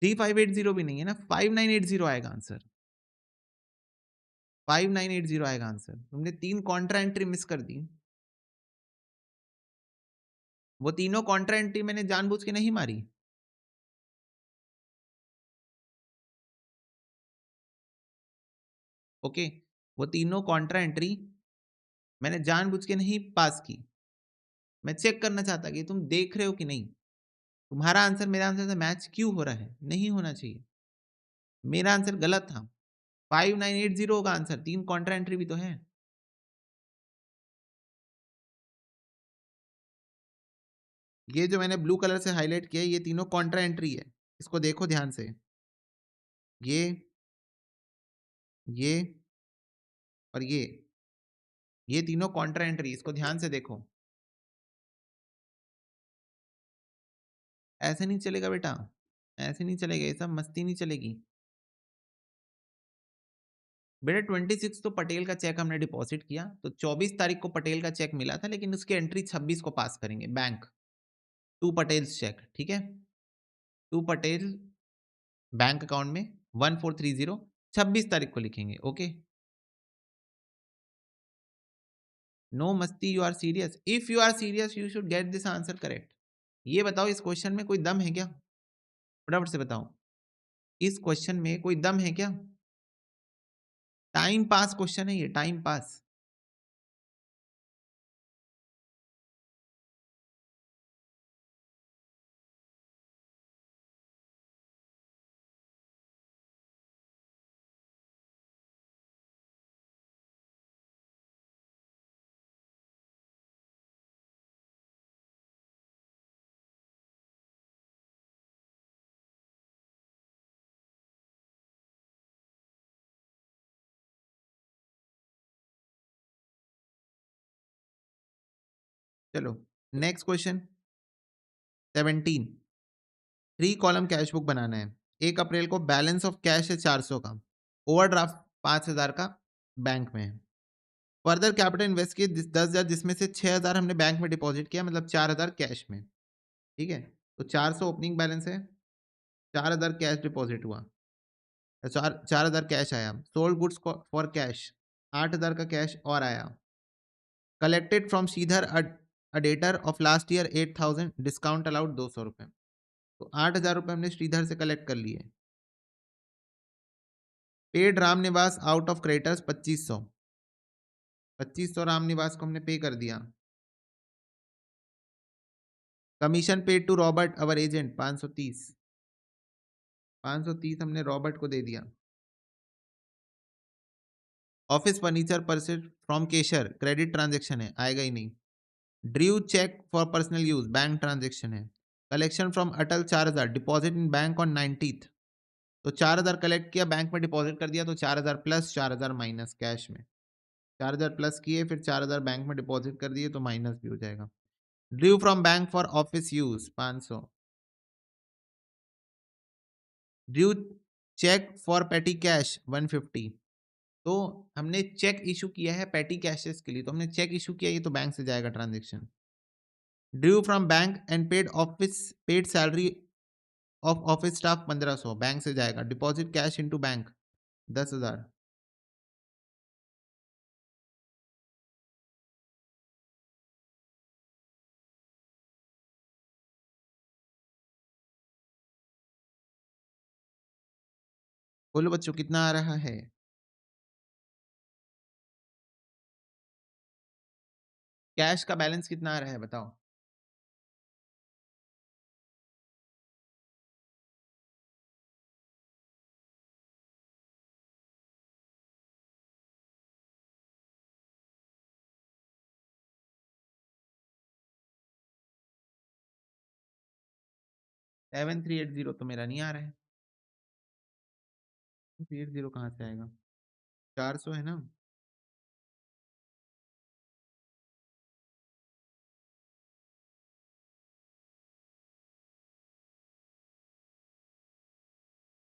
3580 भी नहीं है ना, 5980 आएगा आंसर। 5980 आएगा आंसर। तुमने 3 कॉन्ट्रा एंट्री मिस कर दी। वो तीनों कॉन्ट्रा एंट्री मैंने जानबूझ के नहीं मारी। ओके, वो तीनों कॉन्ट्रा एंट्री मैंने जानबूझ के नहीं पास की। मैं चेक करना चाहता कि तुम देख रहे हो कि नहीं, तुम्हारा आंसर मेरा आंसर से मैच क्यों हो रहा है? नहीं होना चाहिए। मेरा आंसर गलत था। 5980 होगा आंसर, 3 कॉन्ट्रा एंट्री भी तो है। ये जो मैंने ब्लू कलर से हाईलाइट किया है, ये तीनों कॉन्ट्रा एंट्री है। इसको देखो ध्यान से। ये और ये तीनों कॉन्ट्रा एंट्री, इसको ध्यान से देखो। ऐसे नहीं चलेगा बेटा, ऐसे नहीं चलेगा, ये सब मस्ती नहीं चलेगी बेटा। 26 तो पटेल का चेक हमने डिपॉजिट किया, तो 24 तारीख को पटेल का चेक मिला था, लेकिन उसकी एंट्री 26 को पास करेंगे बैंक। टू पटेल्स चेक, ठीक है? टू पटेल बैंक अकाउंट में 1430, 26 तारीख को लिखेंगे। ओके, नो मस्ती, you are serious? If you are serious you should get this answer correct. ये बताओ, इस क्वेश्चन में कोई दम है क्या? फटाफट से बताओ, इस क्वेश्चन में कोई दम है क्या? टाइम पास क्वेश्चन है ये, टाइम पास। चलो next question 17। 3 column cash book बनाना है। 1 अप्रैल को बैलेंस ऑफ कैश है 400 का, ओवरड्राफ्ट 5000 का बैंक में है। फर्दर कैपिटल इन्वेस्ट किए 10,000, जिसमें से 6,000 हमने बैंक में डिपॉजिट किया, मतलब 4,000 कैश में, ठीक है? तो 400 ओपनिंग बैलेंस है, 4000 कैश डिपॉजिट हुआ, 4000 कैश आया, सोल्ड गुड्स फॉर कैश 8000 का कैश और आया, collected from Shridhar a debtor of last year 8000, discount allowed 200 रुपए। तो 8000 रुपए हमने श्रीधर से कलेक्ट कर लिए। Paid Ram Niwas out of creditors 2500, 2500 Ram Niwas को हमने पे कर दिया। Commission paid to Robert our agent 530, 530 हमने रॉबर्ट को दे दिया। Office furniture purchase from Keshar credit transaction है, आएगा ही नहीं। Drew cheque for personal use bank transaction है। Collection from Atal 4000 deposit in bank on 19th, तो 4000 कलेक्ट किया, बैंक में डिपॉजिट कर दिया, तो 4000 प्लस 4000 माइनस कैश में, 4000 प्लस किए, फिर 4000 बैंक में डिपॉजिट कर दिए, तो माइनस भी हो जाएगा। Drew from bank for office use 500, drew cheque for petty cash 150, तो हमने चेक इशू किया है पेटी कैशेस के लिए, तो हमने चेक इशू किया, ये तो बैंक से जाएगा transaction. Due from bank and paid salary of office staff 1500, bank से जाएगा। Deposit cash into bank 10,000। बोलो बच्चों कितना आ रहा है? कैश का बैलेंस कितना आ रहा है बताओ? 7380 तो मेरा नहीं आ रहा है। 380 कहाँ से आएगा? 400 है ना?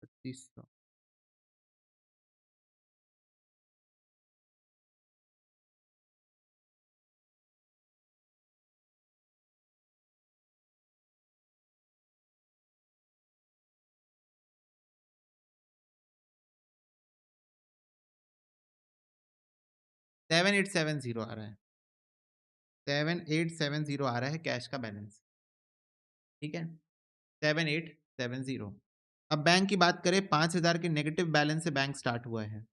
पच्चीस सौ। 7870 आ रहा है, 7870 आ रहा है कैश का बैलेंस। ठीक है, 7870। अब बैंक की बात करें, 5000 के नेगेटिव बैलेंस से बैंक स्टार्ट हुआ है,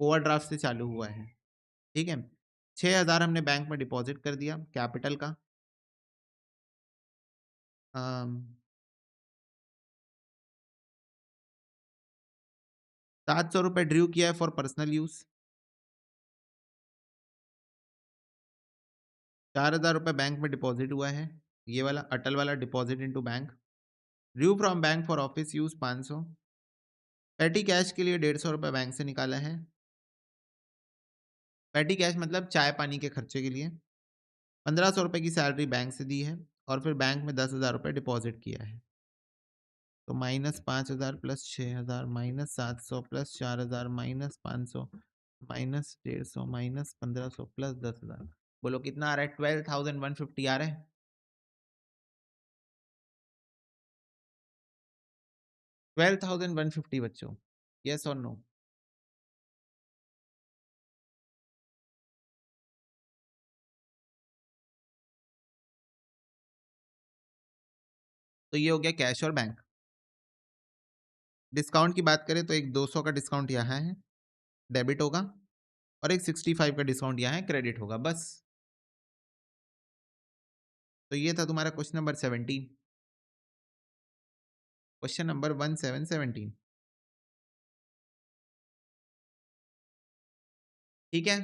ओवरड्राफ्ट से चालू हुआ है। ठीक है, 6000 हमने बैंक में डिपॉजिट कर दिया कैपिटल का। 700 रुपए ड्रू किया है फॉर पर्सनल यूज। 4000 रुपए बैंक में डिपॉजिट हुआ है, ये वाला अटल वाला deposit into bank. Drew from bank for office use 500। पेटी कैश के लिए 150 रुपए बैंक से निकाला है। पेटी कैश मतलब चाय पानी के खर्चे के लिए। 1500 रुपए की सैलरी बैंक से दी है, और फिर बैंक में 10,000 रुपए डिपॉजिट किया है। तो -5000 प्लस 6000 -700 प्लस 4000 -500 -150 -1500 प्लस 10,000। बोलो कितना आ रहा है? 12,150 आ रहा है। 12,150 बच्चों, यस और नो? तो ये हो गया कैश और बैंक। डिस्काउंट की बात करें तो एक 200 का डिस्काउंट यहाँ है, डेबिट होगा, और एक 65 का डिस्काउंट यहाँ है, क्रेडिट होगा, बस। तो ये था तुम्हारा क्वेश्चन नंबर 17, क्वेश्चन नंबर 1717। ठीक है,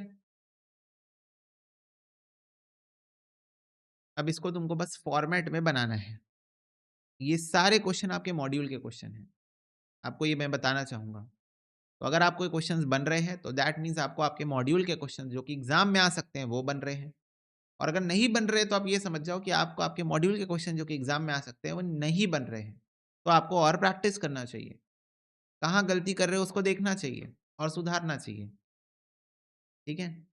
अब इसको तुमको बस फॉर्मेट में बनाना है। ये सारे क्वेश्चन आपके मॉड्यूल के क्वेश्चन हैं, आपको ये मैं बताना चाहूंगा। तो अगर आपको क्वेश्चंस बन रहे हैं तो दैट मीन्स आपको आपके मॉड्यूल के क्वेश्चन जो कि एग्जाम में आ सकते हैं वो बन रहे हैं। और अगर नहीं बन रहे तो आप ये समझ जाओ कि आपको आपके मॉड्यूल के क्वेश्चन जो कि एग्जाम में आ सकते हैं वो नहीं बन रहे हैं। तो आपको और प्रैक्टिस करना चाहिए, कहाँ गलती कर रहे हो उसको देखना चाहिए और सुधारना चाहिए। ठीक है,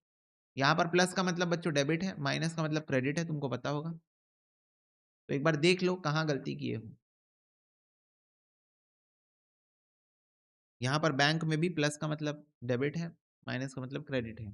यहाँ पर प्लस का मतलब बच्चों डेबिट है, माइनस का मतलब क्रेडिट है, तुमको पता होगा। तो एक बार देख लो कहाँ गलती किए हो। यहाँ पर बैंक में भी प्लस का मतलब डेबिट है, माइनस का मतलब क्रेडिट है।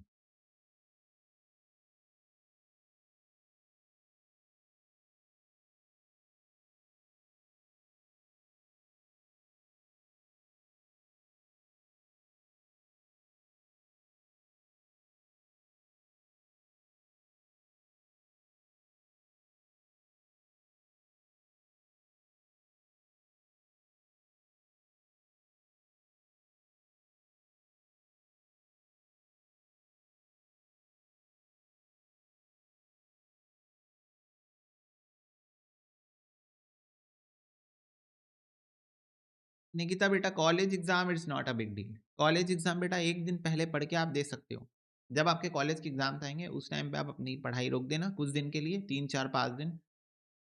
निकिता बेटा college exam it's not a big deal. College exam बेटा एक दिन पहले पढ़ के आप दे सकते हो। जब आपके कॉलेज के एग्जाम आएंगे उस टाइम पे आप अपनी पढ़ाई रोक देना कुछ दिन के लिए, 3 4 5 दिन,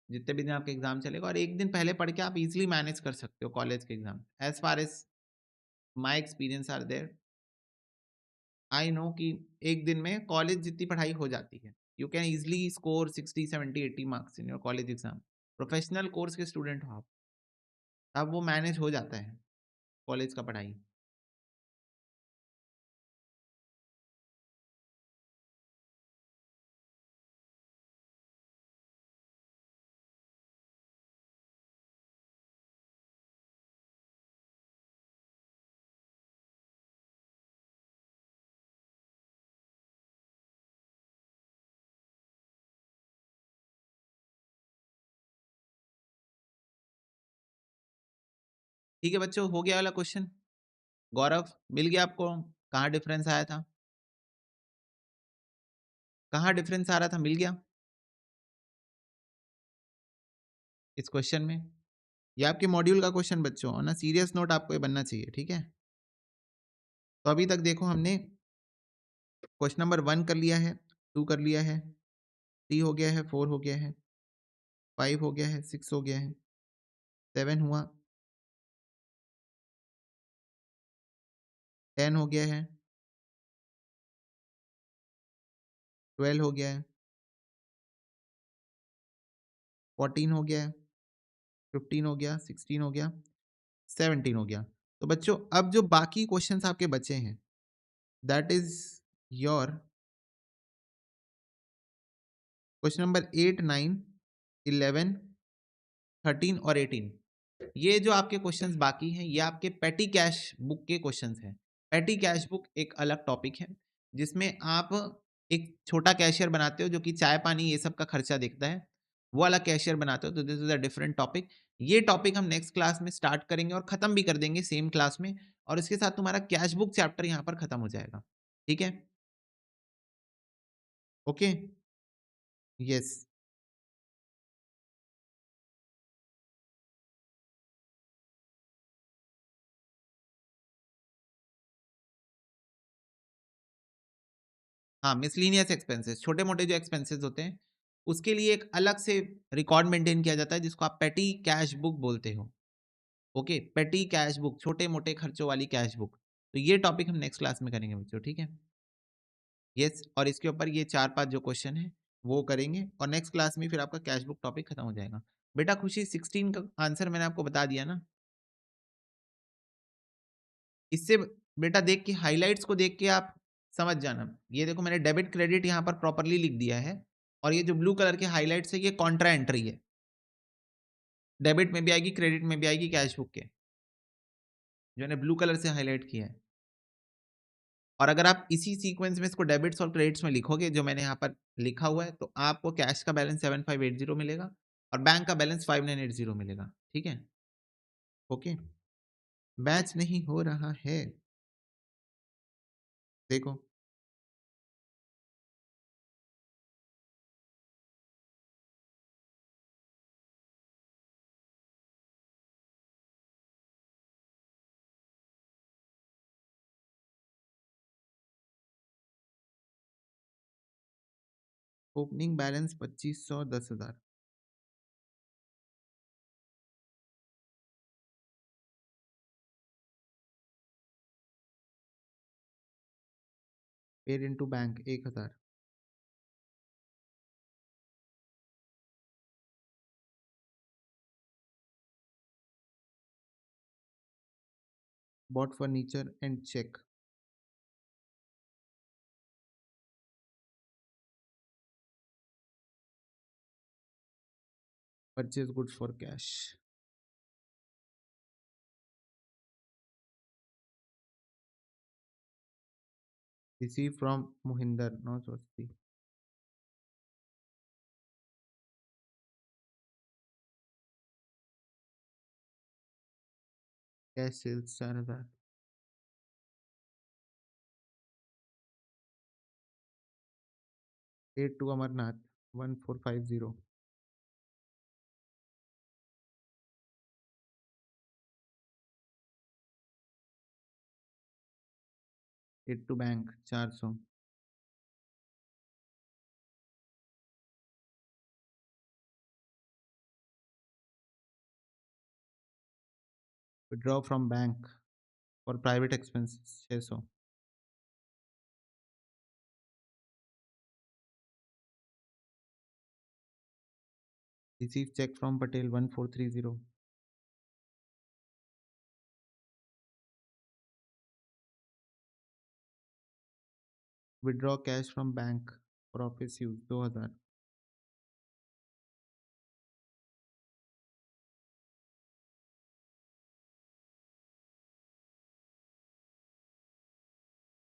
जितने भी दिन आपके एग्जाम चलेगा, और एक दिन पहले पढ़ के आप इजिली मैनेज कर सकते हो कॉलेज के exam. As far as my experience are there, I know कि एक दिन में कॉलेज जितनी पढ़ाई हो जाती है। You can easily score 60 70 80 marks in your college exam. Professional course के स्टूडेंट हो आप, अब वो मैनेज हो जाता है कॉलेज का पढ़ाई। ठीक है बच्चों, हो गया वाला क्वेश्चन। गौरव, मिल गया आपको कहाँ डिफरेंस आया था? कहाँ डिफरेंस आ रहा था, मिल गया इस क्वेश्चन में? ये आपके मॉड्यूल का क्वेश्चन बच्चों, और ना सीरियस नोट आपको ये बनना चाहिए, ठीक है? तो अभी तक देखो हमने क्वेश्चन नंबर 1 कर लिया है, 2 कर लिया है, 3 हो गया है, 4 हो गया है, 5 हो गया है, 6 हो गया है, 7 हुआ, 10 हो गया है, 12 हो गया है, 14 हो गया है, 15 हो गया, 16 हो गया, 17 हो गया। तो बच्चों अब जो बाकी क्वेश्चंस आपके बचे हैं, that is your question number 8 9 11 13 और 18। ये जो आपके क्वेश्चंस बाकी हैं ये आपके पेटी कैश बुक के क्वेश्चंस हैं। पेटी कैश बुक एक अलग टॉपिक है जिसमें आप एक छोटा कैशियर बनाते हो जो कि चाय पानी ये सब का खर्चा देखता है, वो वाला कैशियर बनाते हो। तो this is a different topic. ये टॉपिक हम नेक्स्ट क्लास में स्टार्ट करेंगे और खत्म भी कर देंगे सेम क्लास में, और इसके साथ तुम्हारा कैश बुक चैप्टर यहाँ पर खत्म हो जाएगा। ठीक है, ओके, यस। हाँ, मिसलीनियस एक्सपेंसेस, छोटे मोटे जो एक्सपेंसेस होते हैं उसके लिए एक अलग से रिकॉर्ड मेंटेन किया जाता है जिसको आप पेटी कैश बुक बोलते हो। ओके, पेटी कैश बुक, छोटे मोटे खर्चों वाली कैश बुक। तो ये टॉपिक हम नेक्स्ट क्लास में करेंगे बच्चों, ठीक है? यस, और इसके ऊपर ये 4 5 जो क्वेश्चन है वो करेंगे, और नेक्स्ट क्लास में फिर आपका कैश बुक टॉपिक खत्म हो जाएगा। बेटा खुशी 16 का आंसर मैंने आपको बता दिया ना। इससे बेटा देख के, हाइलाइट्स को देख के आप समझ जाना। ये देखो मैंने डेबिट क्रेडिट यहाँ पर प्रॉपरली लिख दिया है, और ये जो ब्लू कलर के हाइलाइट्स है ये कॉन्ट्रा एंट्री है। डेबिट में भी आएगी, क्रेडिट में भी आएगी कैश बुक के, जो मैंने ब्लू कलर से हाईलाइट किया है। और अगर आप इसी सीक्वेंस में इसको डेबिट्स और क्रेडिट्स में लिखोगे जो मैंने यहाँ पर लिखा हुआ है, तो आपको कैश का बैलेंस 7580 मिलेगा और बैंक का बैलेंस 5980 मिलेगा। ठीक है, ओके। मैच नहीं हो रहा है, देखो। Opening balance 2500 10,000। Paid into bank 1000। bought furniture and check. Purchase goods for cash. Receive from Mohinder, no Swasti. Cash sales 4,000. Paid to Amarnath 1450. Paid to bank 400. Withdraw from bank for private expenses 600. Receive check from Patel 1430. Withdraw cash from bank for office use 2000.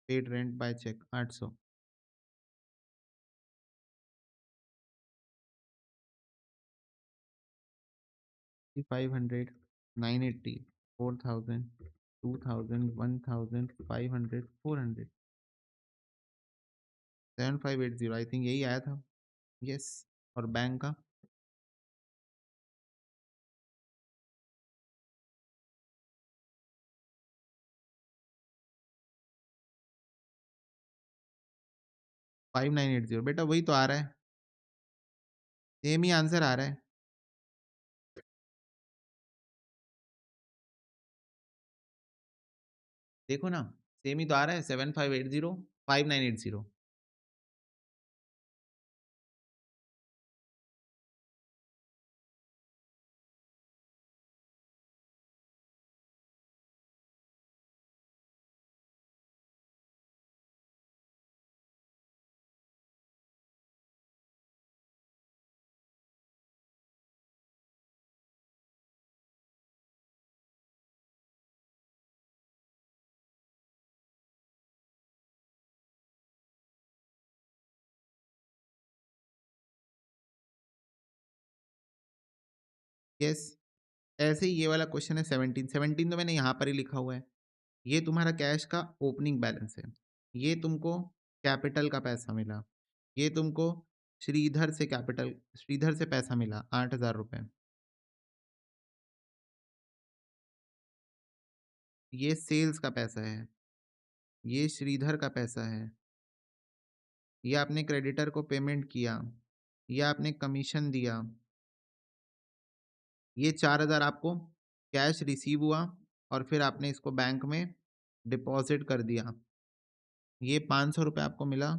Paid rent by check 800. 500, 980, 4000, 2000, 1000, 500, 400, 7580 I think यही आया था। Yes. और bank का 5980 बेटा वही तो आ रहा है, सेम ही आंसर आ रहा है। देखो ना, सेम ही तो आ रहा है 7580 5980। यस, ऐसे ही ये वाला क्वेश्चन है 17। 17 तो मैंने यहाँ पर ही लिखा हुआ है। ये तुम्हारा कैश का ओपनिंग बैलेंस है। ये तुमको कैपिटल का पैसा मिला। ये तुमको श्रीधर से पैसा मिला 8000 रुपये। ये सेल्स का पैसा है। ये श्रीधर का पैसा है। ये आपने क्रेडिटर को पेमेंट किया। ये आपने कमीशन दिया। ये 4000 आपको कैश रिसीव हुआ और फिर आपने इसको बैंक में डिपॉजिट कर दिया। ये 500 रुपये आपको मिला।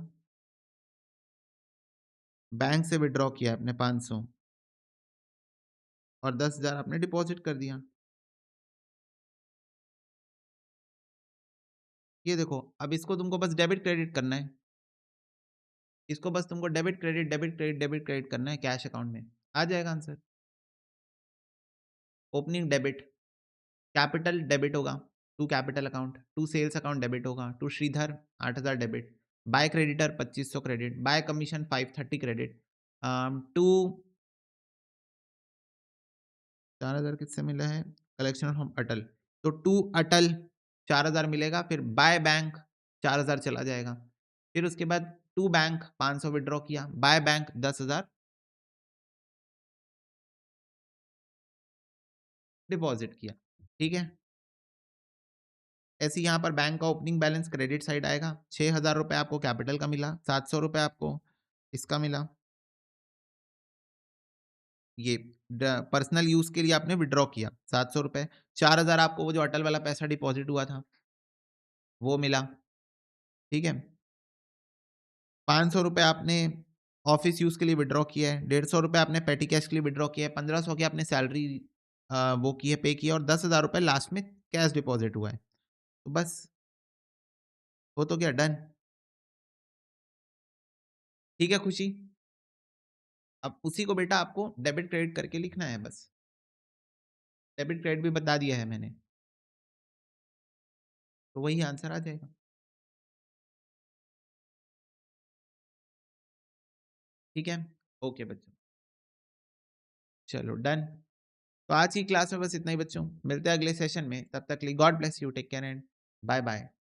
बैंक से विड्रॉ किया आपने 500 और 10,000 आपने डिपॉजिट कर दिया। ये देखो, अब इसको तुमको बस डेबिट क्रेडिट करना है। इसको बस तुमको debit credit debit credit debit credit करना है कैश अकाउंट में, आ जाएगा answer. Opening debit, capital debit होगा to capital account, to sales account debit होगा, to Shridhar 8000 debit, by creditor 2500 credit, by commission 530 credit, to 4000 किससे मिला है कलेक्शन फ्रॉम अटल, तो टू अटल 4000 मिलेगा। फिर बाय बैंक 4000 चला जाएगा। फिर उसके बाद टू बैंक 500 विड्रॉ किया, बाय बैंक 10,000 डिपॉजिट किया। ठीक है, ऐसे यहाँ पर बैंक का ओपनिंग बैलेंस क्रेडिट साइड आएगा। 6000 रुपये आपको कैपिटल का मिला, 700 रुपये आपको इसका मिला। ये पर्सनल यूज के लिए आपने विड्रॉ किया 700 रुपये। 4000 आपको वो जो अटल वाला पैसा डिपॉजिट हुआ था वो मिला। ठीक है, 500 रुपये आपने ऑफिस यूज के लिए विड्रॉ किया है, 150 रुपये आपने पेटी कैश के लिए विड्रॉ किया है, 1500 की आपने सैलरी वो की है पे किया, और 10,000 रुपये लास्ट में कैश डिपॉजिट हुआ है। तो बस हो तो गया डन। ठीक है खुशी? अब उसी को बेटा आपको डेबिट क्रेडिट करके लिखना है बस। डेबिट क्रेडिट भी बता दिया है मैंने, तो वही आंसर आ जाएगा। ठीक है? ओके बच्चों, चलो डन। तो आज की क्लास में बस इतना ही बच्चों, मिलते हैं अगले सेशन में, तब तक के लिए God bless you, take care and bye bye.